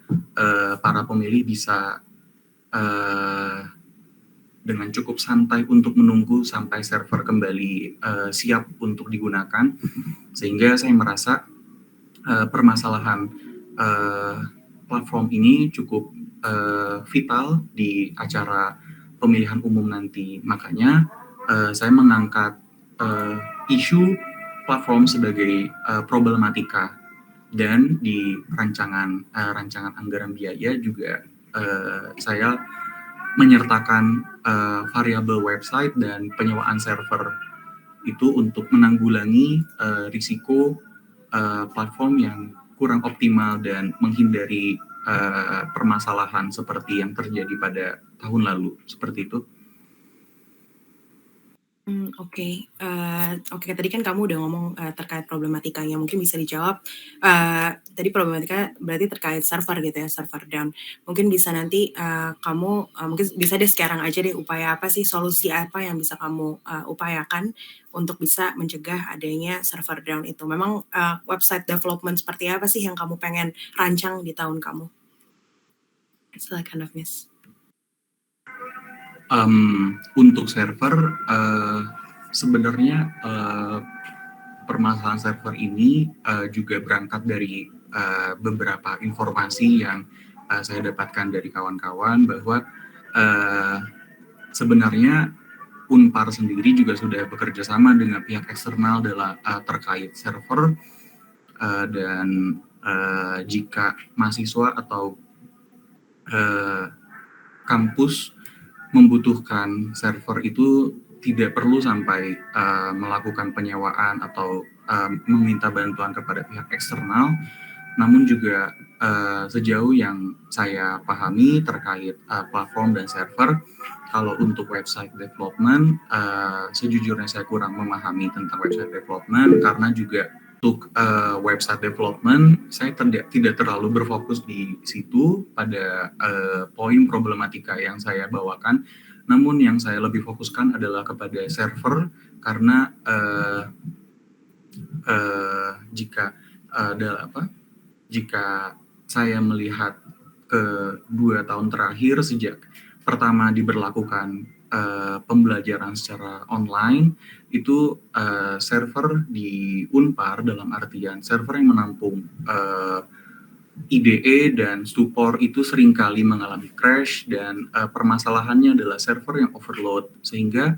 Speaker 2: para pemilih bisa dengan cukup santai untuk menunggu sampai server kembali siap untuk digunakan, sehingga saya merasa permasalahan platform ini cukup vital di acara pemilihan umum nanti. Makanya saya mengangkat isu platform sebagai problematika, dan di rancangan anggaran biaya juga saya menyertakan variabel website dan penyewaan server itu untuk menanggulangi risiko platform yang kurang optimal dan menghindari permasalahan seperti yang terjadi pada tahun lalu, seperti itu.
Speaker 5: Oke, tadi kan kamu udah ngomong terkait problematikanya, mungkin bisa dijawab. Tadi problematika berarti terkait server gitu ya, server down. Mungkin bisa nanti kamu mungkin bisa deh sekarang aja deh upaya apa sih, solusi apa yang bisa kamu upayakan untuk bisa mencegah adanya server down itu. Memang website development seperti apa sih yang kamu pengen rancang di tahun kamu? Silakan Daphnis.
Speaker 2: Untuk server, sebenarnya permasalahan server ini juga berangkat dari beberapa informasi yang saya dapatkan dari kawan-kawan bahwa sebenarnya Unpar sendiri juga sudah bekerja sama dengan pihak eksternal dalam terkait server, dan jika mahasiswa atau kampus membutuhkan server itu tidak perlu sampai melakukan penyewaan atau meminta bantuan kepada pihak eksternal, namun juga sejauh yang saya pahami terkait platform dan server, kalau untuk website development, sejujurnya saya kurang memahami tentang website development, karena juga untuk website development saya tidak terlalu berfokus di situ pada poin problematika yang saya bawakan. Namun yang saya lebih fokuskan adalah kepada server, karena jika saya melihat kedua tahun terakhir sejak pertama diberlakukan pembelajaran secara online itu server di Unpar dalam artian server yang menampung IDE dan support itu seringkali mengalami crash dan permasalahannya adalah server yang overload sehingga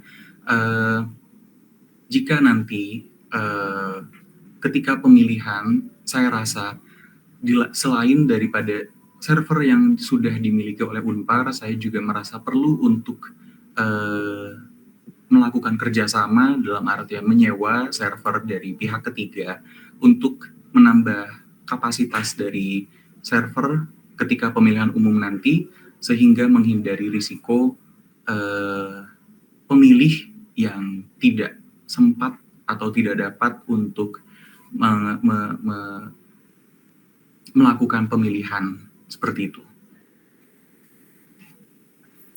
Speaker 2: jika nanti ketika pemilihan saya rasa selain daripada server yang sudah dimiliki oleh Unpar, saya juga merasa perlu untuk melakukan kerjasama dalam artian menyewa server dari pihak ketiga untuk menambah kapasitas dari server ketika pemilihan umum nanti sehingga menghindari risiko pemilih yang tidak sempat atau tidak dapat untuk melakukan pemilihan seperti itu.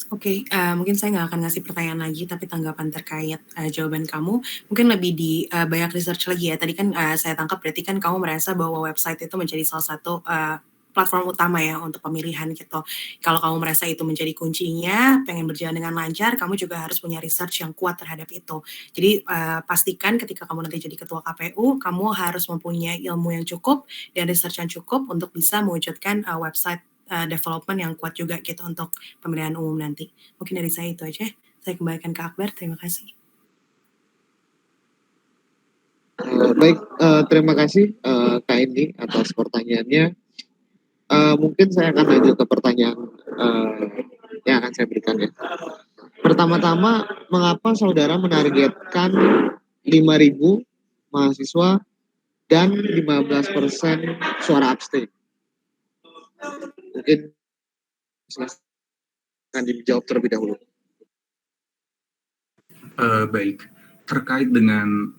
Speaker 5: Oke, mungkin saya nggak akan ngasih pertanyaan lagi, tapi tanggapan terkait jawaban kamu, mungkin lebih di banyak research lagi ya. Tadi kan saya tangkap berarti kan kamu merasa bahwa website itu menjadi salah satu platform utama ya untuk pemilihan gitu. Kalau kamu merasa itu menjadi kuncinya, pengen berjalan dengan lancar, kamu juga harus punya research yang kuat terhadap itu. Jadi pastikan ketika kamu nanti jadi ketua KPU, kamu harus mempunyai ilmu yang cukup dan research yang cukup untuk bisa mewujudkan website development yang kuat juga gitu untuk pemilihan umum nanti. Mungkin dari saya itu aja. Saya kembalikan ke Akbar. Terima kasih.
Speaker 1: Baik, terima kasih Kak Indi atas pertanyaannya. Mungkin saya akan lanjut ke pertanyaan yang akan saya berikan ya. Pertama-tama, mengapa saudara menargetkan 5.000 mahasiswa dan 15% suara abstain? Mungkin akan dijawab terlebih dahulu.
Speaker 2: Baik, terkait dengan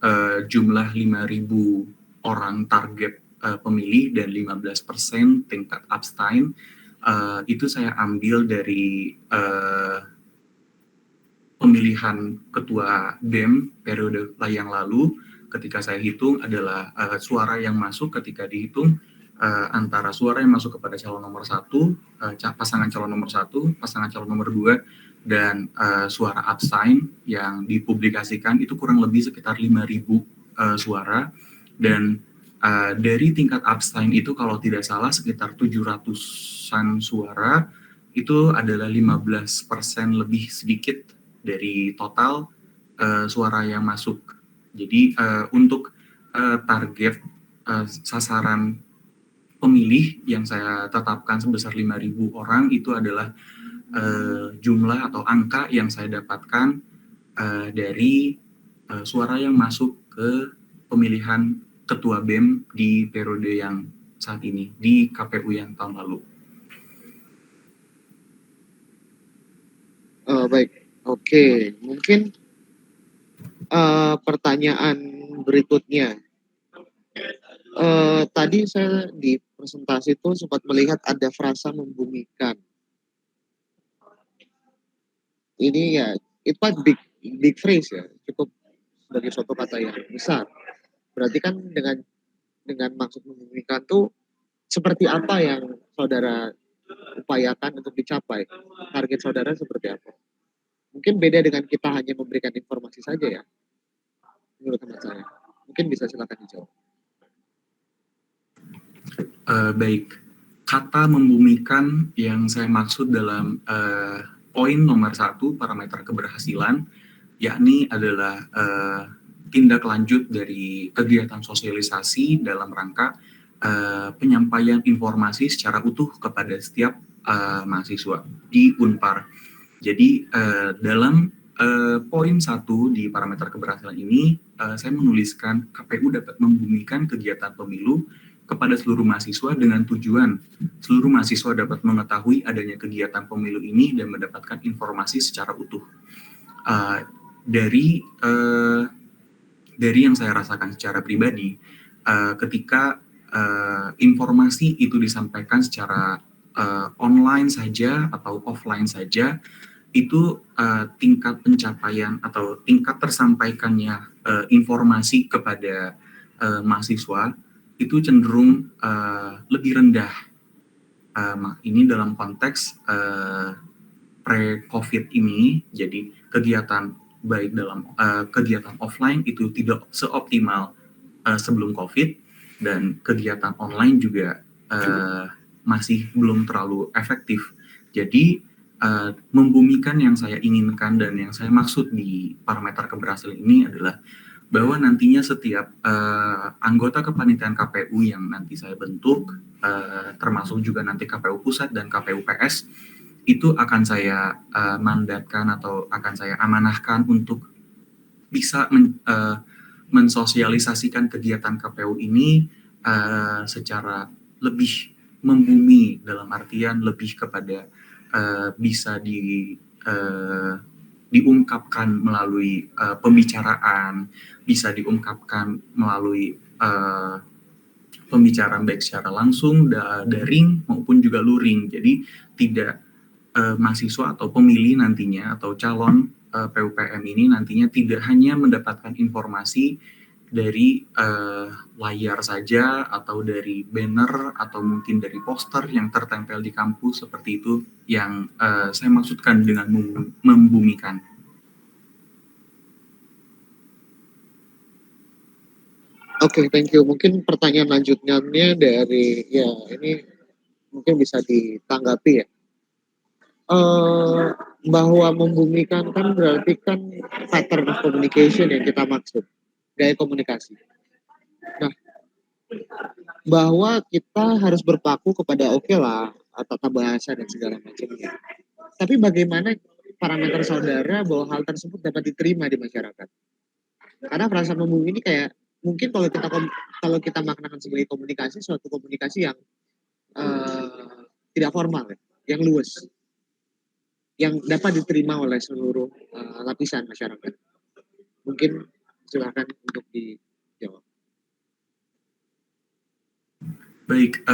Speaker 2: jumlah 5.000 orang target pemilih dan 15% tingkat abstain, itu saya ambil dari pemilihan ketua BEM periode yang lalu. Ketika saya hitung adalah suara yang masuk ketika dihitung antara suara yang masuk kepada calon nomor 1, pasangan calon nomor 1, pasangan calon nomor 2, dan suara abstain yang dipublikasikan itu kurang lebih sekitar 5.000 suara. Dan dari tingkat abstain itu kalau tidak salah sekitar 700-an suara, itu adalah 15% lebih sedikit dari total suara yang masuk. Jadi untuk target sasaran pemilih yang saya tetapkan sebesar 5.000 orang itu adalah jumlah atau angka yang saya dapatkan dari suara yang masuk ke pemilihan ketua BEM di periode yang saat ini, di KPU yang tahun lalu.
Speaker 1: Baik, oke. Mungkin pertanyaan berikutnya. Tadi saya di presentasi itu sempat melihat ada frasa membumikan. Ini ya, itu kan big phrase ya, cukup sebagai suatu kata yang besar. Berarti kan dengan maksud membumikan tuh seperti apa yang saudara upayakan untuk dicapai? Target saudara seperti apa? Mungkin beda dengan kita hanya memberikan informasi saja ya, menurut teman saya. Mungkin bisa silakan dijawab.
Speaker 2: Baik, kata membumikan yang saya maksud dalam poin nomor 1 parameter keberhasilan, yakni adalah tindak lanjut dari kegiatan sosialisasi dalam rangka penyampaian informasi secara utuh kepada setiap mahasiswa di Unpar. Jadi dalam poin 1 di parameter keberhasilan ini, saya menuliskan KPU dapat membumikan kegiatan pemilu kepada seluruh mahasiswa dengan tujuan seluruh mahasiswa dapat mengetahui adanya kegiatan pemilu ini dan mendapatkan informasi secara utuh. Dari yang saya rasakan secara pribadi, ketika informasi itu disampaikan secara online saja atau offline saja, itu tingkat pencapaian atau tingkat tersampaikannya informasi kepada mahasiswa itu cenderung lebih rendah ini dalam konteks pre-COVID ini, jadi kegiatan baik dalam kegiatan offline itu tidak seoptimal sebelum COVID, dan kegiatan online juga masih belum terlalu efektif. Jadi membumikan yang saya inginkan dan yang saya maksud di parameter keberhasilan ini adalah bahwa nantinya setiap anggota kepanitiaan KPU yang nanti saya bentuk, termasuk juga nanti KPU Pusat dan KPU PS, itu akan saya mandatkan atau akan saya amanahkan untuk bisa mensosialisasikan kegiatan KPU ini secara lebih membumi, dalam artian lebih kepada bisa diungkapkan melalui pembicaraan, bisa diungkapkan melalui pembicaraan baik secara langsung, daring maupun juga luring. Jadi tidak mahasiswa atau pemilih nantinya atau calon PUPM ini nantinya tidak hanya mendapatkan informasi dari layar saja atau dari banner atau mungkin dari poster yang tertempel di kampus, seperti itu yang saya maksudkan dengan membumikan.
Speaker 1: Oke, thank you. Mungkin pertanyaan lanjutnya dari ini mungkin bisa ditanggapi ya. Bahwa membumikan kan berarti kan pattern of communication yang kita maksud, gaya komunikasi. Nah, bahwa kita harus berpaku kepada lah tata bahasa dan segala macamnya. Tapi bagaimana parameter saudara bahwa hal tersebut dapat diterima di masyarakat? Karena perasaan membumi ini kayak mungkin kalau kita maknakan sebagai komunikasi, suatu komunikasi yang tidak formal, yang luas, yang dapat diterima oleh seluruh lapisan masyarakat. Mungkin silakan untuk dijawab.
Speaker 2: Baik,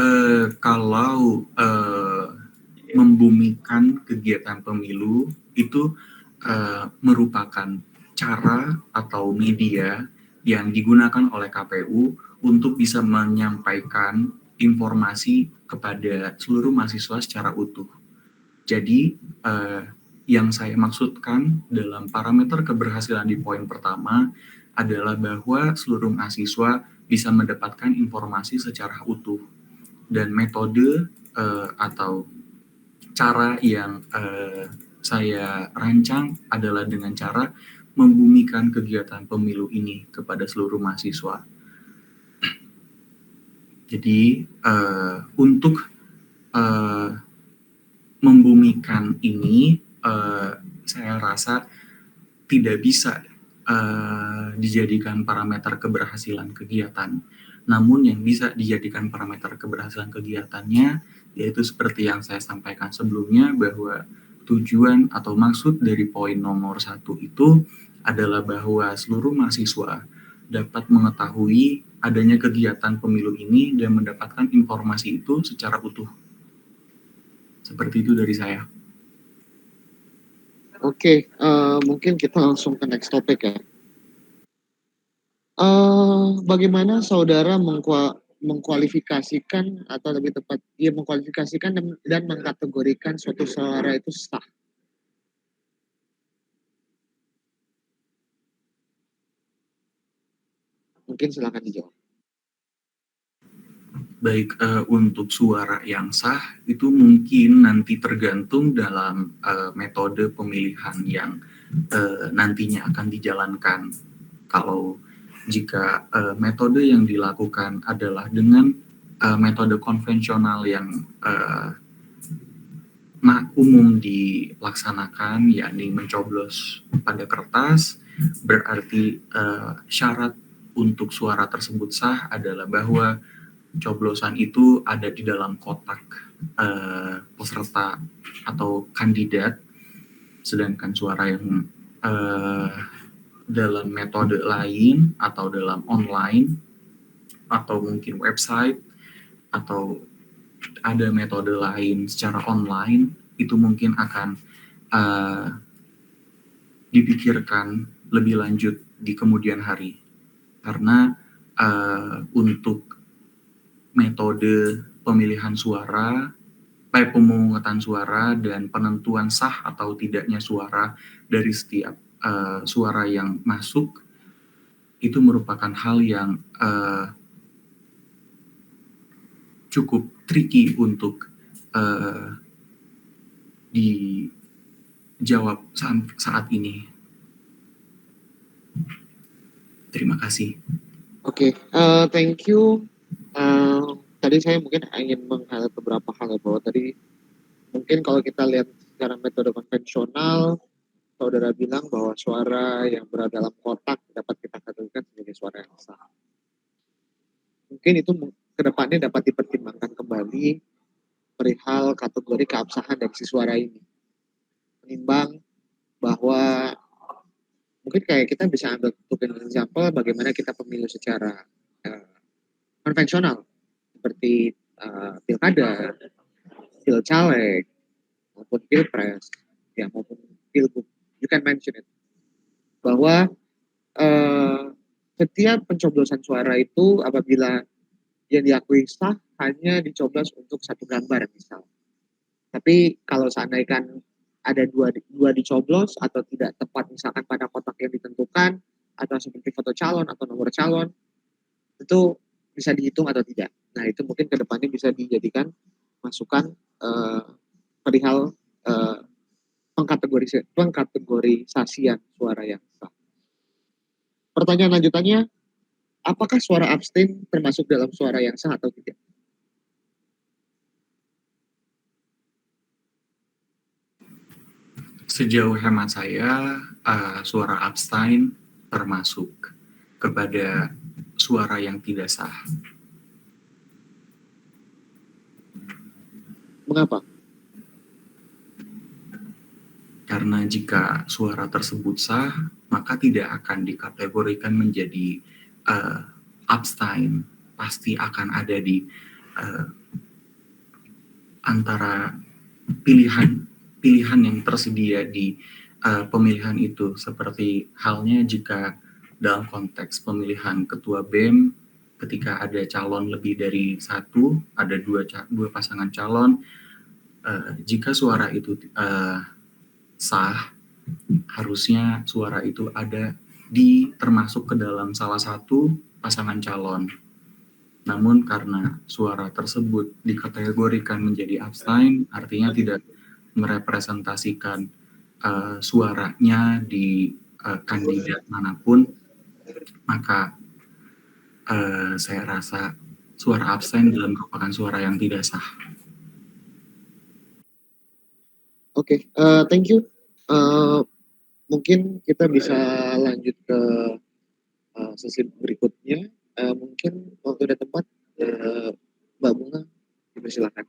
Speaker 2: kalau membumikan kegiatan pemilu itu merupakan cara atau media yang digunakan oleh KPU untuk bisa menyampaikan informasi kepada seluruh mahasiswa secara utuh. Jadi yang saya maksudkan dalam parameter keberhasilan di poin pertama adalah bahwa seluruh mahasiswa bisa mendapatkan informasi secara utuh, dan metode atau cara yang saya rancang adalah dengan cara membumikan kegiatan pemilu ini kepada seluruh mahasiswa. Jadi untuk membumikan ini saya rasa tidak bisa dijadikan parameter keberhasilan kegiatan. Namun yang bisa dijadikan parameter keberhasilan kegiatannya yaitu seperti yang saya sampaikan sebelumnya, bahwa tujuan atau maksud dari poin nomor 1 itu adalah bahwa seluruh mahasiswa dapat mengetahui adanya kegiatan pemilu ini dan mendapatkan informasi itu secara utuh. Seperti itu dari saya.
Speaker 1: Oke, mungkin kita langsung ke next topic ya. Bagaimana saudara mengkualifikasikan atau lebih tepat mengkualifikasikan dan mengkategorikan suatu suara itu sah? Mungkin silakan dijawab.
Speaker 2: Baik, untuk suara yang sah itu mungkin nanti tergantung dalam metode pemilihan yang nantinya akan dijalankan. Kalau jika metode yang dilakukan adalah dengan metode konvensional yang umum dilaksanakan, yakni mencoblos pada kertas, berarti syarat untuk suara tersebut sah adalah bahwa coblosan itu ada di dalam kotak peserta atau kandidat, sedangkan suara yang dalam metode lain atau dalam online atau mungkin website atau ada metode lain secara online itu mungkin akan dipikirkan lebih lanjut di kemudian hari, karena untuk metode pemilihan suara pemungutan suara dan penentuan sah atau tidaknya suara dari setiap suara yang masuk itu merupakan hal yang cukup tricky untuk dijawab saat ini. Terima kasih.
Speaker 1: Oke, thank you. Tadi saya mungkin ingin meng-highlight beberapa hal ya, bahwa tadi mungkin kalau kita lihat secara metode konvensional, saudara bilang bahwa suara yang berada dalam kotak dapat kita kategorikan sebagai suara yang sah. Mungkin itu kedepannya dapat dipertimbangkan kembali perihal kategori keabsahan dari si suara ini. Menimbang bahwa mungkin kayak kita bisa ambil untuk example bagaimana kita pemilu secara konvensional seperti pilkada, pilcaleg, maupun pilpres, ya maupun pilgub. You can mention it. Bahwa setiap pencoblosan suara itu apabila yang diakui sah hanya dicoblos untuk satu gambar misal. Tapi kalau seandainya ada dua dicoblos atau tidak tepat misalkan pada kotak yang ditentukan atau seperti foto calon atau nomor calon, itu bisa dihitung atau tidak. Nah itu mungkin kedepannya bisa dijadikan masukan perihal pengkategorisasian suara yang sah. Pertanyaan lanjutannya, apakah suara abstain termasuk dalam suara yang sah atau tidak?
Speaker 2: Sejauh hemat saya, suara abstain termasuk kepada suara yang tidak sah.
Speaker 1: Mengapa?
Speaker 2: Karena jika suara tersebut sah, maka tidak akan dikategorikan menjadi abstain. Pasti akan ada di antara pilihan yang tersedia di pemilihan itu, seperti halnya jika dalam konteks pemilihan ketua BEM, ketika ada calon lebih dari satu, ada dua pasangan calon, jika suara itu sah, harusnya suara itu ada termasuk ke dalam salah satu pasangan calon. Namun karena suara tersebut dikategorikan menjadi abstain, artinya tidak merepresentasikan suaranya di kandidat manapun, maka saya rasa suara abstain merupakan suara yang tidak sah.
Speaker 1: Oke, thank you. Mungkin kita bisa lanjut ke sesi berikutnya. Mungkin waktu dan tempat, Mbak Bunga, dipersilakan.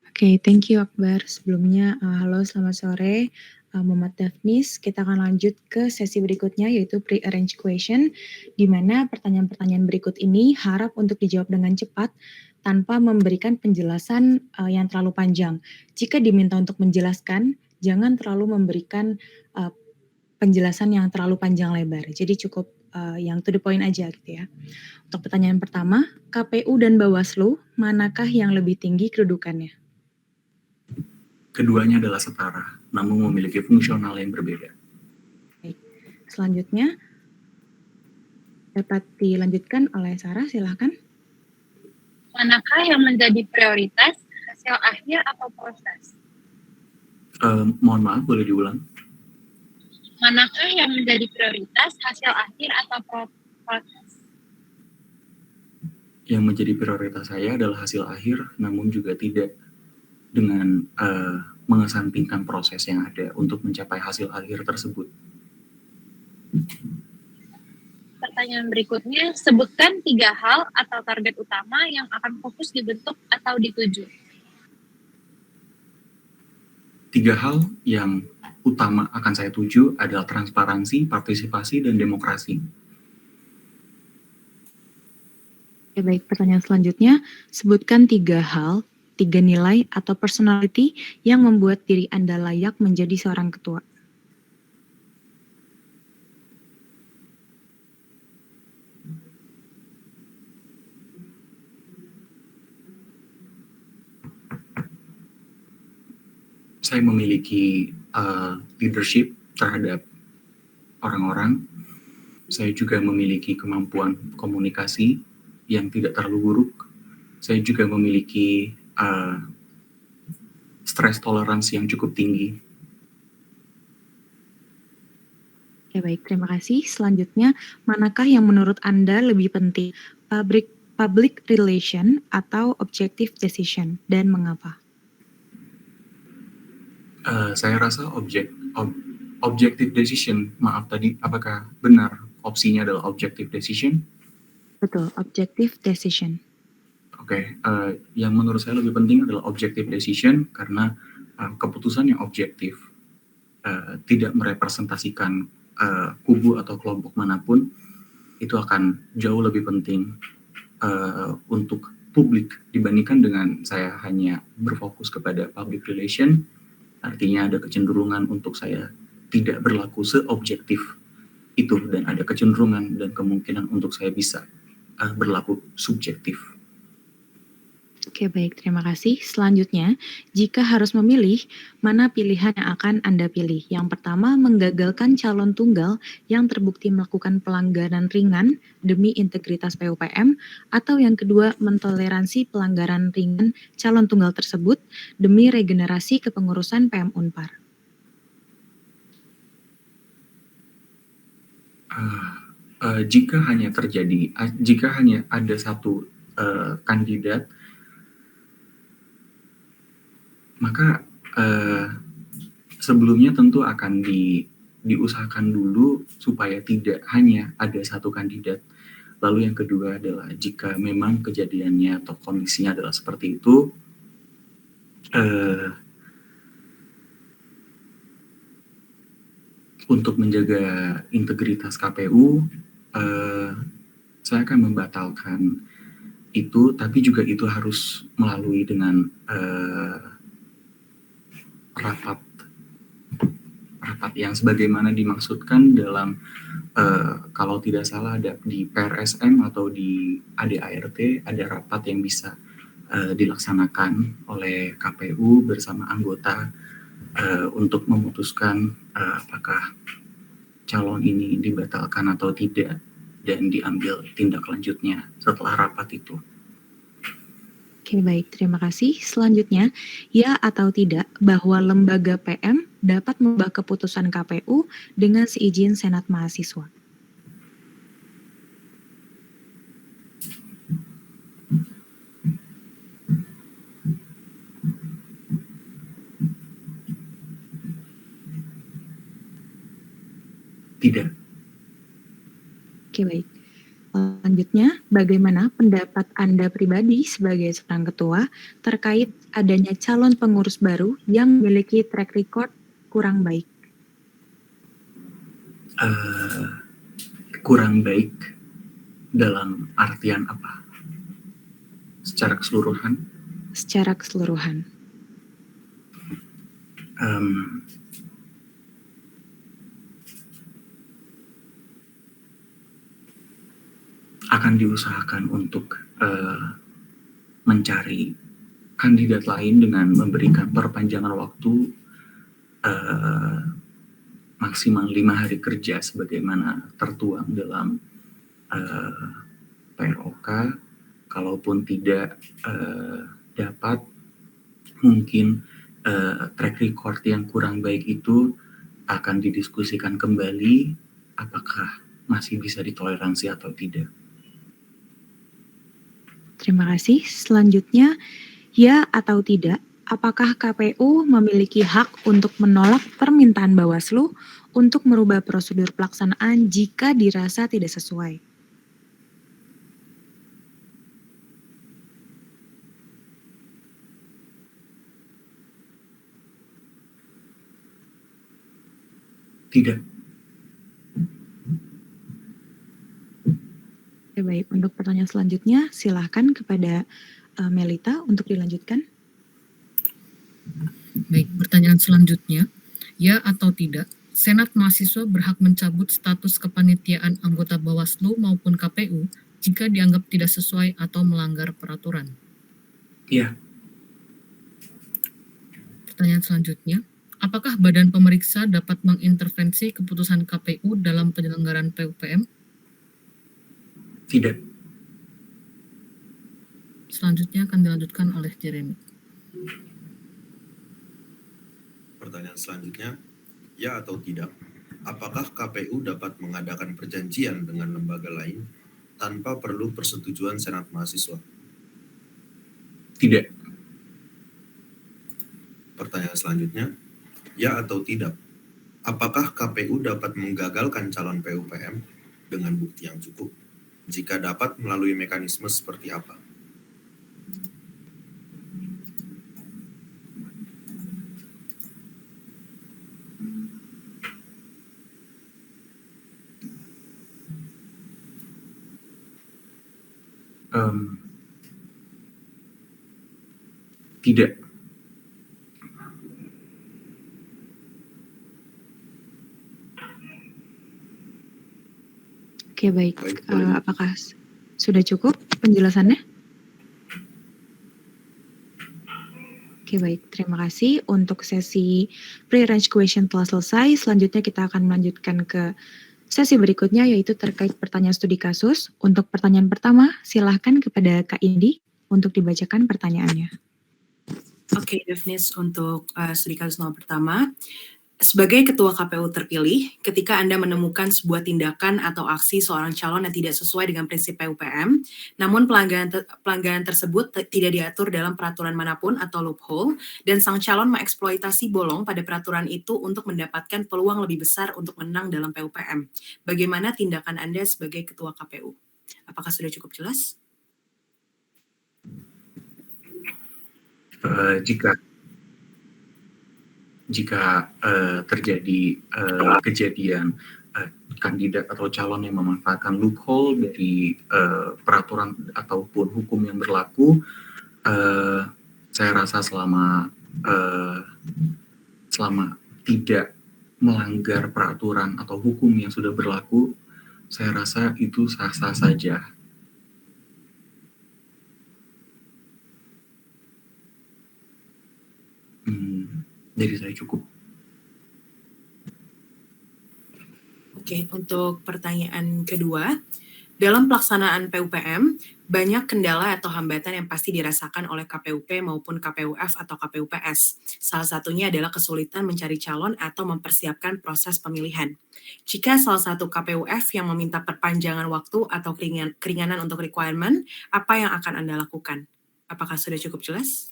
Speaker 6: Oke, thank you Akbar. Sebelumnya, halo selamat sore, Muhammad Daphnis. Kita akan lanjut ke sesi berikutnya yaitu pre-arranged question, di mana pertanyaan-pertanyaan berikut ini harap untuk dijawab dengan cepat tanpa memberikan penjelasan yang terlalu panjang. Jika diminta untuk menjelaskan, jangan terlalu memberikan penjelasan yang terlalu panjang lebar. Jadi cukup yang to the point aja gitu ya. Untuk pertanyaan pertama, KPU dan Bawaslu, manakah yang lebih tinggi kedudukannya?
Speaker 2: Keduanya adalah setara, namun memiliki fungsional yang berbeda.
Speaker 6: Baik. Selanjutnya, dapat dilanjutkan oleh Sarah, silakan.
Speaker 7: Manakah yang menjadi prioritas, hasil akhir atau proses?
Speaker 2: Mohon maaf, boleh diulang?
Speaker 7: Manakah yang menjadi prioritas, hasil akhir atau proses?
Speaker 2: Yang menjadi prioritas saya adalah hasil akhir, namun juga tidak dengan mengesampingkan proses yang ada untuk mencapai hasil akhir tersebut.
Speaker 7: Pertanyaan berikutnya, sebutkan 3 hal atau target utama yang akan fokus dibentuk atau dituju.
Speaker 2: 3 hal yang utama akan saya tuju adalah transparansi, partisipasi, dan demokrasi.
Speaker 6: Oke, baik, pertanyaan selanjutnya, sebutkan 3 hal, 3 nilai atau personality yang membuat diri Anda layak menjadi seorang ketua.
Speaker 2: saya memiliki leadership terhadap orang-orang. Saya juga memiliki kemampuan komunikasi yang tidak terlalu buruk. Saya juga memiliki stress tolerance yang cukup tinggi.
Speaker 6: Oke, baik. Terima kasih. Selanjutnya, manakah yang menurut Anda lebih penting, public relation atau objective decision, dan mengapa?
Speaker 2: Saya rasa objective decision. Maaf tadi, apakah benar opsinya adalah objective decision?
Speaker 6: Betul, objective decision.
Speaker 2: Oke, yang menurut saya lebih penting adalah objective decision karena keputusan yang objektif tidak merepresentasikan kubu atau kelompok manapun, itu akan jauh lebih penting untuk publik dibandingkan dengan saya hanya berfokus kepada public relation. Artinya ada kecenderungan untuk saya tidak berlaku seobjektif itu, dan ada kecenderungan dan kemungkinan untuk saya bisa berlaku subjektif.
Speaker 6: Oke, baik. Terima kasih. Selanjutnya, jika harus memilih, mana pilihan yang akan Anda pilih? Yang pertama, menggagalkan calon tunggal yang terbukti melakukan pelanggaran ringan demi integritas PUPM, atau yang kedua, mentoleransi pelanggaran ringan calon tunggal tersebut demi regenerasi kepengurusan PM Unpar.
Speaker 2: Jika hanya ada satu kandidat, maka sebelumnya tentu akan diusahakan dulu supaya tidak hanya ada satu kandidat. Lalu yang kedua adalah jika memang kejadiannya atau kondisinya adalah seperti itu, untuk menjaga integritas KPU, saya akan membatalkan itu, tapi juga itu harus melalui dengan rapat yang sebagaimana dimaksudkan dalam kalau tidak salah ada di PRSM atau di ADART, ada rapat yang bisa dilaksanakan oleh KPU bersama anggota untuk memutuskan apakah calon ini dibatalkan atau tidak dan diambil tindak lanjutnya setelah rapat itu.
Speaker 6: Oke, baik. Terima kasih. Selanjutnya, ya atau tidak bahwa lembaga PM dapat mengubah keputusan KPU dengan seizin Senat Mahasiswa?
Speaker 2: Tidak.
Speaker 6: Oke, baik. Selanjutnya, bagaimana pendapat Anda pribadi sebagai seorang ketua terkait adanya calon pengurus baru yang memiliki track record kurang baik?
Speaker 2: Kurang baik dalam artian apa? Secara keseluruhan?
Speaker 6: Secara keseluruhan.
Speaker 2: Akan diusahakan untuk mencari kandidat lain dengan memberikan perpanjangan waktu maksimal 5 hari kerja sebagaimana tertuang dalam PROK. Kalaupun tidak dapat, mungkin track record yang kurang baik itu akan didiskusikan kembali apakah masih bisa ditoleransi atau tidak.
Speaker 6: Terima kasih. Selanjutnya, ya atau tidak, apakah KPU memiliki hak untuk menolak permintaan Bawaslu untuk merubah prosedur pelaksanaan jika dirasa tidak sesuai?
Speaker 2: Tidak.
Speaker 6: Oke, baik. Untuk pertanyaan selanjutnya, silakan kepada Melita untuk dilanjutkan.
Speaker 4: Baik, pertanyaan selanjutnya, ya atau tidak, Senat Mahasiswa berhak mencabut status kepanitiaan anggota Bawaslu maupun KPU jika dianggap tidak sesuai atau melanggar peraturan?
Speaker 2: Iya.
Speaker 4: pertanyaan selanjutnya. Apakah badan pemeriksa dapat mengintervensi keputusan KPU dalam penyelenggaraan PUPM?
Speaker 2: Tidak.
Speaker 4: Selanjutnya akan dilanjutkan oleh Jeremy.
Speaker 3: Pertanyaan selanjutnya, ya atau tidak, apakah KPU dapat mengadakan perjanjian dengan lembaga lain tanpa perlu persetujuan Senat Mahasiswa?
Speaker 2: Tidak.
Speaker 3: Pertanyaan selanjutnya, ya atau tidak, apakah KPU dapat menggagalkan calon PUPM dengan bukti yang cukup? Jika dapat, melalui mekanisme seperti apa?
Speaker 2: Tidak.
Speaker 6: Oke, baik.
Speaker 3: Baik, boleh.
Speaker 6: Apakah sudah cukup penjelasannya? Oke, baik. Terima kasih. Untuk sesi pre-arranged question telah selesai. Selanjutnya kita akan melanjutkan ke sesi berikutnya, yaitu terkait pertanyaan studi kasus. Untuk pertanyaan pertama, silahkan kepada Kak Indi untuk dibacakan pertanyaannya.
Speaker 5: Oke, Devnis, untuk studi kasus nomor pertama. Sebagai ketua KPU terpilih, ketika Anda menemukan sebuah tindakan atau aksi seorang calon yang tidak sesuai dengan prinsip PUPM, namun pelanggaran tersebut tidak diatur dalam peraturan manapun atau loophole, dan sang calon mengeksploitasi bolong pada peraturan itu untuk mendapatkan peluang lebih besar untuk menang dalam PUPM. Bagaimana tindakan Anda sebagai ketua KPU? Apakah sudah cukup jelas?
Speaker 2: Jika terjadi kejadian kandidat atau calon yang memanfaatkan loophole dari peraturan ataupun hukum yang berlaku, saya rasa selama tidak melanggar peraturan atau hukum yang sudah berlaku, saya rasa itu sah-sah saja. Dari saya cukup.
Speaker 5: Oke, untuk pertanyaan kedua, dalam pelaksanaan PUPM, banyak kendala atau hambatan yang pasti dirasakan oleh KPUP maupun KPUF atau KPUPS. Salah satunya adalah kesulitan mencari calon atau mempersiapkan proses pemilihan. Jika salah satu KPUF yang meminta perpanjangan waktu atau keringanan untuk requirement, apa yang akan Anda lakukan? Apakah sudah cukup jelas?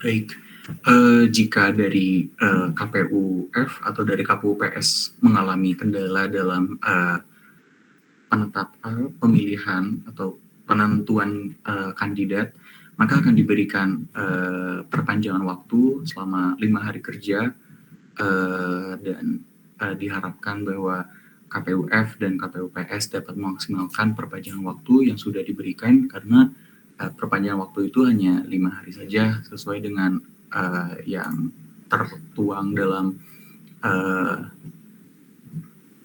Speaker 2: Baik, jika dari KPUF atau dari KPUPS mengalami kendala dalam pemilihan atau penentuan kandidat, maka akan diberikan perpanjangan waktu selama 5 hari kerja, dan diharapkan bahwa KPUF dan KPUPS dapat memaksimalkan perpanjangan waktu yang sudah diberikan, karena perpanjangan waktu itu hanya 5 hari saja sesuai dengan yang tertuang dalam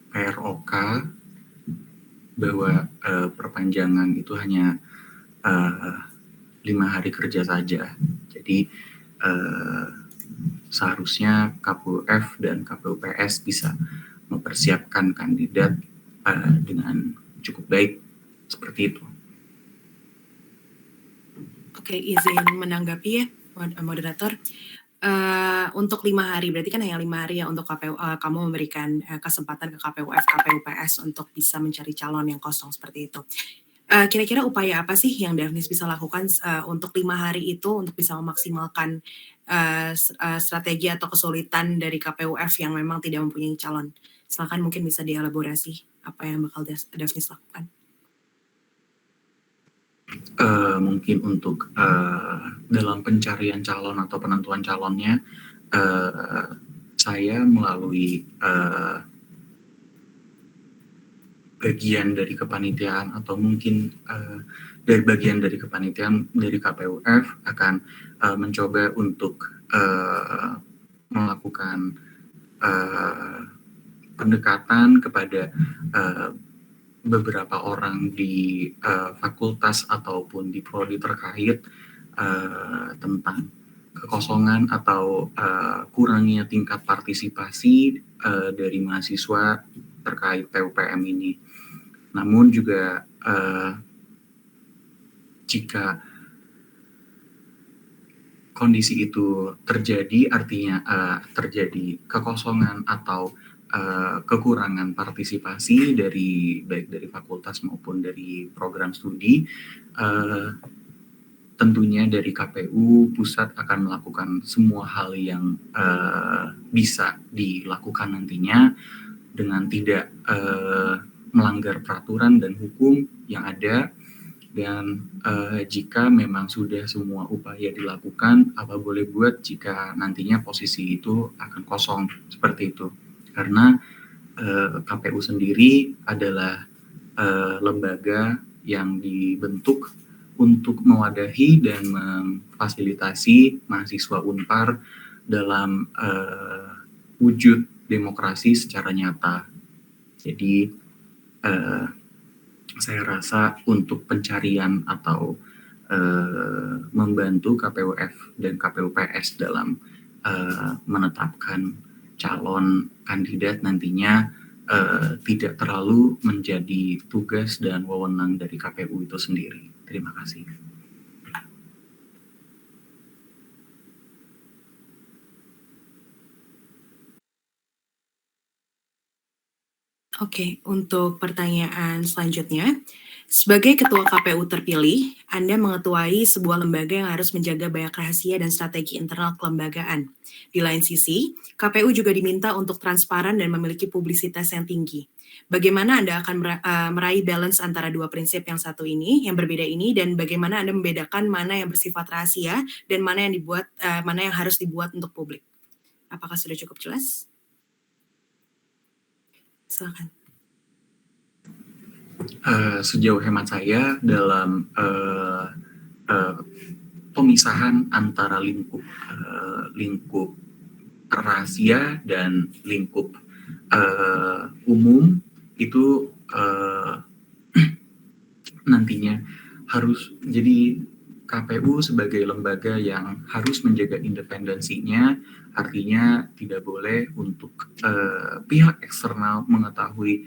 Speaker 2: PROK, bahwa perpanjangan itu hanya 5 hari kerja saja. Jadi seharusnya KPUF dan KPUPS bisa mempersiapkan kandidat dengan cukup baik seperti itu.
Speaker 5: Oke, izin menanggapi ya, moderator. Untuk 5 hari, berarti kan hanya 5 hari ya untuk KPU, kamu memberikan kesempatan ke KPUF, KPUPS untuk bisa mencari calon yang kosong seperti itu. Kira-kira upaya apa sih yang Devnis bisa lakukan untuk 5 hari itu untuk bisa memaksimalkan strategi atau kesulitan dari KPUF yang memang tidak mempunyai calon? Silakan mungkin bisa dielaborasi apa yang bakal Devnis lakukan.
Speaker 2: Mungkin untuk dalam pencarian calon atau penentuan calonnya, saya melalui bagian dari kepanitiaan atau mungkin dari bagian dari kepanitiaan dari KPUF akan mencoba untuk melakukan pendekatan kepada beberapa orang di fakultas ataupun di prodi terkait tentang kekosongan atau kurangnya tingkat partisipasi dari mahasiswa terkait PUPM ini. Namun juga jika kondisi itu terjadi, artinya terjadi kekosongan atau kekurangan partisipasi baik dari fakultas maupun dari program studi, tentunya dari KPU pusat akan melakukan semua hal yang bisa dilakukan nantinya dengan tidak melanggar peraturan dan hukum yang ada. Dan jika memang sudah semua upaya dilakukan, apa boleh buat jika nantinya posisi itu akan kosong seperti itu. Karena KPU sendiri adalah lembaga yang dibentuk untuk mewadahi dan memfasilitasi mahasiswa Unpar dalam wujud demokrasi secara nyata. Jadi saya rasa untuk pencarian atau membantu KPUF dan KPUPS dalam menetapkan calon kandidat nantinya tidak terlalu menjadi tugas dan wewenang dari KPU itu sendiri. Terima kasih.
Speaker 5: Oke, untuk pertanyaan selanjutnya, sebagai ketua KPU terpilih, Anda mengetuai sebuah lembaga yang harus menjaga banyak rahasia dan strategi internal kelembagaan. Di lain sisi, KPU juga diminta untuk transparan dan memiliki publisitas yang tinggi. Bagaimana Anda akan meraih balance antara dua prinsip yang satu ini, yang berbeda ini, dan bagaimana Anda membedakan mana yang bersifat rahasia dan mana yang harus dibuat untuk publik? Apakah sudah cukup jelas? Silakan.
Speaker 2: Sejauh hemat saya dalam pemisahan antara lingkup rahasia dan lingkup umum itu nantinya harus jadi KPU sebagai lembaga yang harus menjaga independensinya, artinya tidak boleh untuk pihak eksternal mengetahui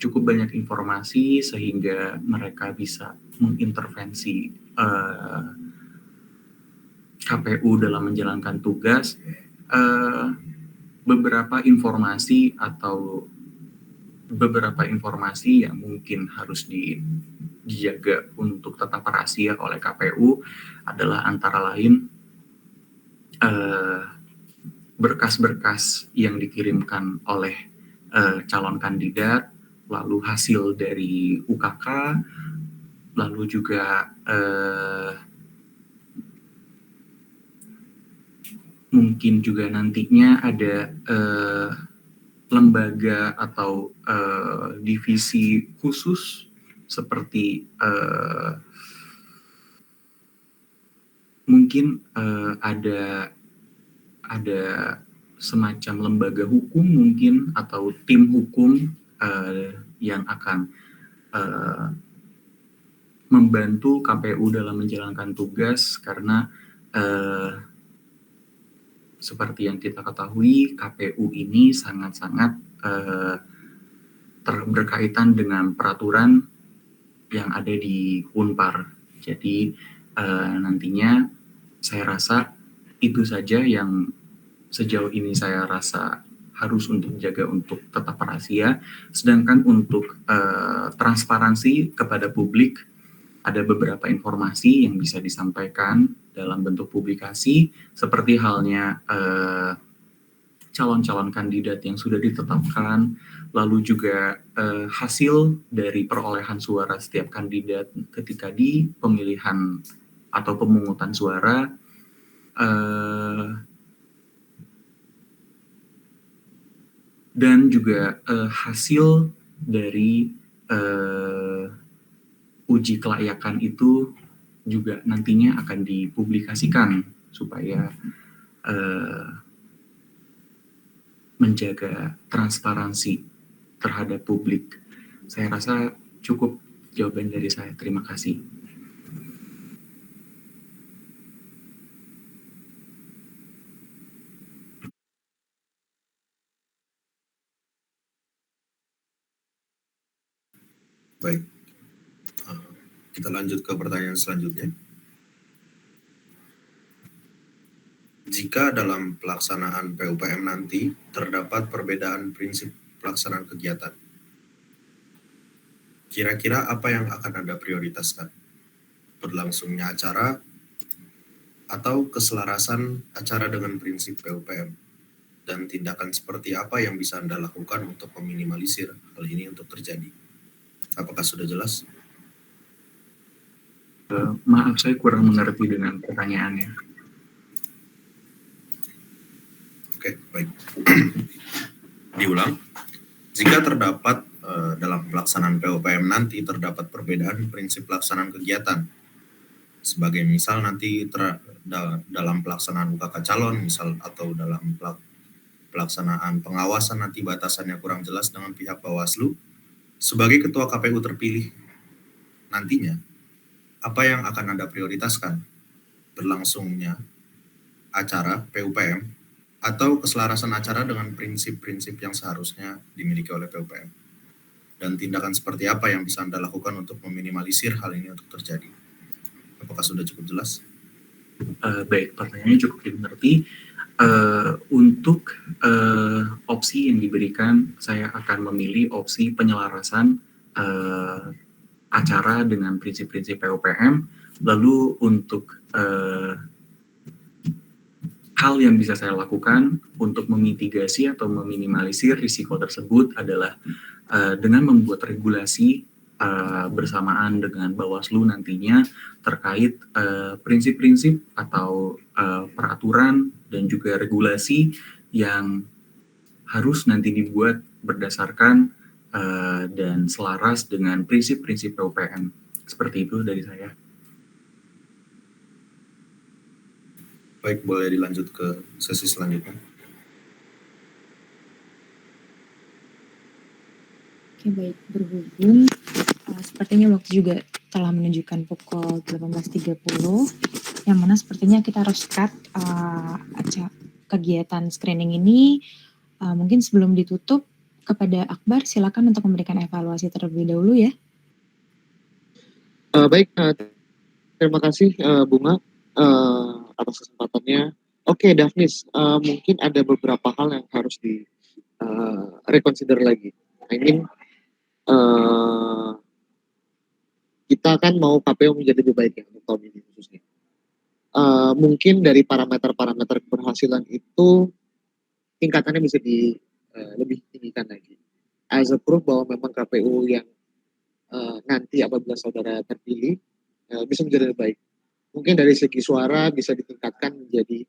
Speaker 2: cukup banyak informasi sehingga mereka bisa mengintervensi KPU dalam menjalankan tugas. Beberapa informasi yang mungkin harus dijaga untuk tetap rahasia oleh KPU adalah antara lain berkas-berkas yang dikirimkan oleh calon kandidat, lalu hasil dari UKK, lalu juga mungkin juga nantinya ada lembaga atau divisi khusus seperti mungkin ada semacam lembaga hukum mungkin atau tim hukum yang akan membantu KPU dalam menjalankan tugas karena seperti yang kita ketahui KPU ini sangat-sangat berkaitan dengan peraturan yang ada di Unpar. Jadi nantinya saya rasa itu saja yang sejauh ini saya rasa harus untuk jaga untuk tetap rahasia. Sedangkan untuk transparansi kepada publik, ada beberapa informasi yang bisa disampaikan dalam bentuk publikasi, seperti halnya calon-calon kandidat yang sudah ditetapkan, lalu juga hasil dari perolehan suara setiap kandidat ketika di pemilihan atau pemungutan suara, dan juga hasil dari uji kelayakan itu juga nantinya akan dipublikasikan supaya menjaga transparansi terhadap publik. Saya rasa cukup jawaban dari saya. Terima kasih.
Speaker 3: Baik, kita lanjut ke pertanyaan selanjutnya. Jika dalam pelaksanaan PUPM nanti terdapat perbedaan prinsip pelaksanaan kegiatan, kira-kira apa yang akan Anda prioritaskan? Berlangsungnya acara atau keselarasan acara dengan prinsip PUPM? Dan tindakan seperti apa yang bisa Anda lakukan untuk meminimalisir hal ini untuk terjadi? Apakah sudah jelas?
Speaker 2: Maaf, saya kurang mengerti dengan pertanyaannya.
Speaker 3: Oke, baik. Diulang. Jika terdapat dalam pelaksanaan PUPM nanti terdapat perbedaan prinsip pelaksanaan kegiatan, sebagai misal nanti dalam pelaksanaan UKK calon, misal atau dalam pelaksanaan pengawasan nanti batasannya kurang jelas dengan pihak Bawaslu, sebagai Ketua KPU terpilih nantinya, apa yang akan Anda prioritaskan? Berlangsungnya acara PUPM atau keselarasan acara dengan prinsip-prinsip yang seharusnya dimiliki oleh PUPM? Dan tindakan seperti apa yang bisa Anda lakukan untuk meminimalisir hal ini untuk terjadi? Apakah sudah cukup jelas?
Speaker 2: Baik, pertanyaannya cukup dimengerti. Untuk opsi yang diberikan, saya akan memilih opsi penyelarasan acara dengan prinsip-prinsip PUPM. Lalu untuk hal yang bisa saya lakukan untuk memitigasi atau meminimalisir risiko tersebut adalah dengan membuat regulasi bersamaan dengan Bawaslu nantinya terkait prinsip-prinsip atau peraturan dan juga regulasi yang harus nanti dibuat berdasarkan dan selaras dengan prinsip-prinsip PUPM. Seperti itu dari saya.
Speaker 3: Baik, boleh dilanjut ke sesi selanjutnya.
Speaker 6: Oke, baik. Berhubung sepertinya waktu juga telah menunjukkan pukul 18.30, yang mana sepertinya kita harus cut kegiatan screening ini. Mungkin sebelum ditutup, kepada Akbar silakan untuk memberikan evaluasi terlebih dahulu ya.
Speaker 1: Baik, terima kasih Bunga atas kesempatannya. Oke, Daphnis, mungkin ada beberapa hal yang harus di reconsider lagi. I mean, kita kan mau KPU menjadi lebih baik ya untuk tahun ini khususnya. Mungkin dari parameter-parameter keberhasilan itu tingkatannya bisa lebih tinggikan lagi. As a proof bahwa memang KPU yang nanti apabila saudara terpilih bisa menjadi lebih baik. Mungkin dari segi suara bisa ditingkatkan menjadi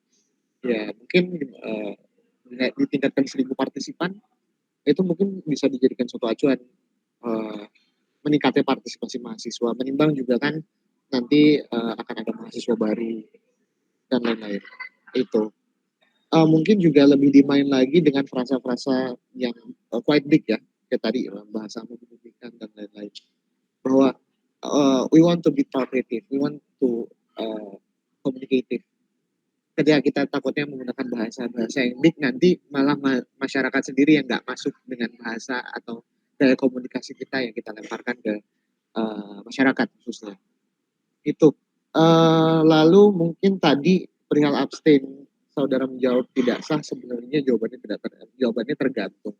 Speaker 1: ya mungkin ditingkatkan 1.000 partisipan, itu mungkin bisa dijadikan suatu acuan meningkatnya partisipasi mahasiswa, menimbang juga kan nanti akan ada mahasiswa baru dan lain-lain. Itu mungkin juga lebih dimain lagi dengan frasa-frasa yang quite big ya, kayak tadi bahasa membutuhkan dan lain-lain, bahwa we want to be talkative, we want to communicative. Ketika kita takutnya menggunakan bahasa-bahasa yang big, nanti malah masyarakat sendiri yang nggak masuk dengan bahasa atau gaya komunikasi kita yang kita lemparkan ke masyarakat khususnya. Itu. Lalu mungkin tadi perihal abstain, saudara menjawab tidak sah, sebenarnya jawabannya tergantung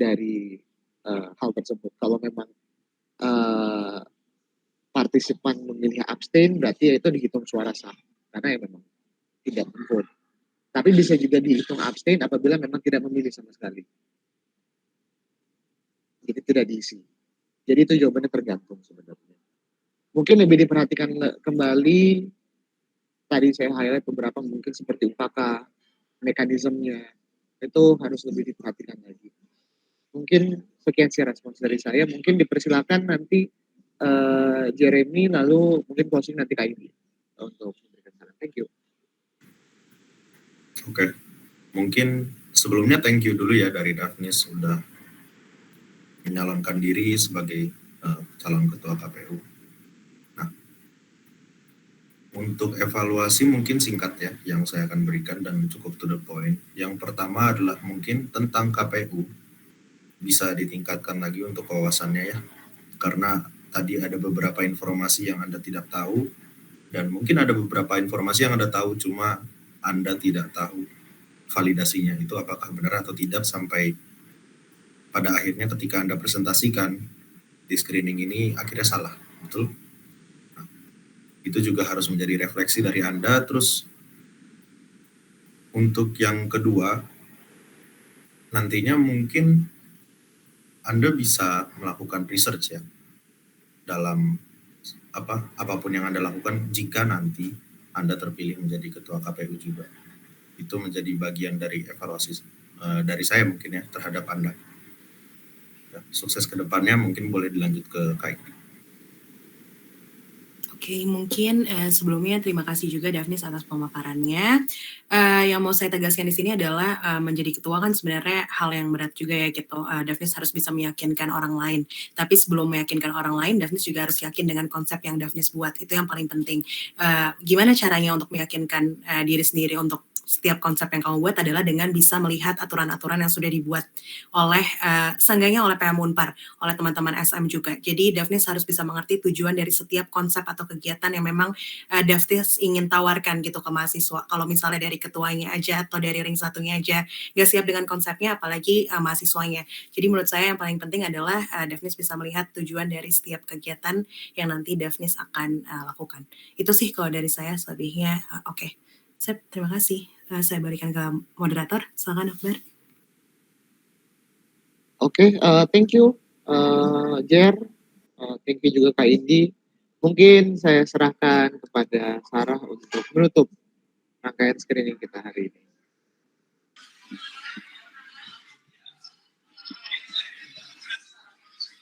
Speaker 1: dari hal tersebut. Kalau memang partisipan memilih abstain, berarti itu dihitung suara sah, karena ya memang tidak memvote. Tapi bisa juga dihitung abstain apabila memang tidak memilih sama sekali. Jadi tidak diisi. Jadi itu jawabannya tergantung sebenarnya. Mungkin lebih diperhatikan kembali, tadi saya highlight beberapa mungkin seperti UKK, mekanismenya, itu harus lebih diperhatikan lagi. Mungkin sekian sih respons dari saya, mungkin dipersilakan nanti Jeremy, lalu mungkin closing nanti Kak Indi untuk memberikan saran. Thank you.
Speaker 3: Oke, mungkin Sebelumnya thank you dulu ya dari Daphnis sudah menyalonkan diri sebagai calon ketua KPU. Nah, untuk evaluasi mungkin singkat ya yang saya akan berikan dan cukup to the point. Yang pertama adalah mungkin tentang KPU bisa ditingkatkan lagi untuk wawasannya ya. Karena tadi ada beberapa informasi yang Anda tidak tahu dan mungkin ada beberapa informasi yang Anda tahu cuma Anda tidak tahu validasinya itu apakah benar atau tidak sampai pada akhirnya ketika Anda presentasikan di screening ini akhirnya salah, betul? Nah, itu juga harus menjadi refleksi dari Anda. Terus untuk yang kedua, nantinya mungkin Anda bisa melakukan research ya dalam apapun yang Anda lakukan jika nanti Anda terpilih menjadi ketua KPU juga. Itu menjadi bagian dari evaluasi dari saya mungkin ya terhadap Anda. Ya, sukses ke depannya, mungkin boleh dilanjut ke Kak Indi.
Speaker 5: Oke, mungkin sebelumnya terima kasih juga Daphnis atas pemaparannya. Yang mau saya tegaskan di sini adalah menjadi ketua kan sebenarnya hal yang berat juga ya gitu. Daphnis harus bisa meyakinkan orang lain. Tapi sebelum meyakinkan orang lain, Daphnis juga harus yakin dengan konsep yang Daphnis buat. Itu yang paling penting. Gimana caranya untuk meyakinkan diri sendiri untuk setiap konsep yang kamu buat adalah dengan bisa melihat aturan-aturan yang sudah dibuat oleh seenggaknya oleh PM Unpar, oleh teman-teman SM juga. Jadi Daphnis harus bisa mengerti tujuan dari setiap konsep atau kegiatan yang memang Daphnis ingin tawarkan gitu ke mahasiswa. Kalau misalnya dari ketuanya aja atau dari ring satunya aja nggak siap dengan konsepnya, apalagi mahasiswanya. Jadi menurut saya yang paling penting adalah Daphnis bisa melihat tujuan dari setiap kegiatan yang nanti Daphnis akan lakukan. Itu sih kalau dari saya, selebihnya oke. Sip, terima kasih. Saya berikan ke moderator. Silakan Akbar.
Speaker 1: Oke, thank you Jer, thank you juga Kak Indi. Mungkin saya serahkan kepada Sarah untuk menutup rangkaian screening kita hari ini.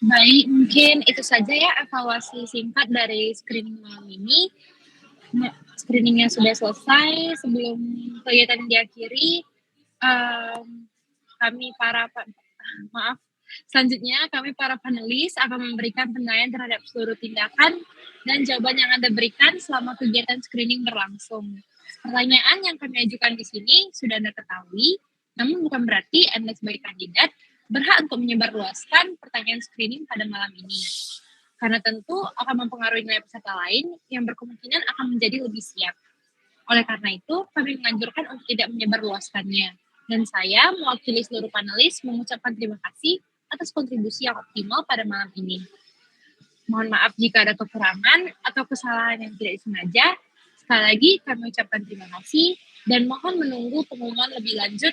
Speaker 7: Baik, mungkin itu saja ya evaluasi singkat dari screening malam ini. Screeningnya sudah selesai. Sebelum kegiatan diakhiri, selanjutnya kami para panelis akan memberikan penilaian terhadap seluruh tindakan dan jawaban yang Anda berikan selama kegiatan screening berlangsung. Pertanyaan yang kami ajukan di sini sudah Anda ketahui, namun bukan berarti Anda sebagai kandidat berhak untuk menyebarluaskan pertanyaan screening pada malam ini. Karena tentu akan mempengaruhi nilai peserta lain yang berkemungkinan akan menjadi lebih siap. Oleh karena itu, kami menganjurkan untuk tidak menyebarluaskannya. Dan saya mewakili seluruh panelis mengucapkan terima kasih atas kontribusi yang optimal pada malam ini. Mohon maaf jika ada kekurangan atau kesalahan yang tidak disengaja. Sekali lagi kami ucapkan terima kasih dan mohon menunggu pengumuman lebih lanjut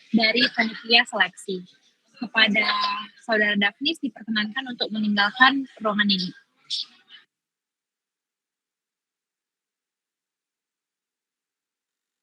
Speaker 7: dari panitia seleksi. Kepada Saudara Daphnis diperkenankan untuk meninggalkan ruangan ini.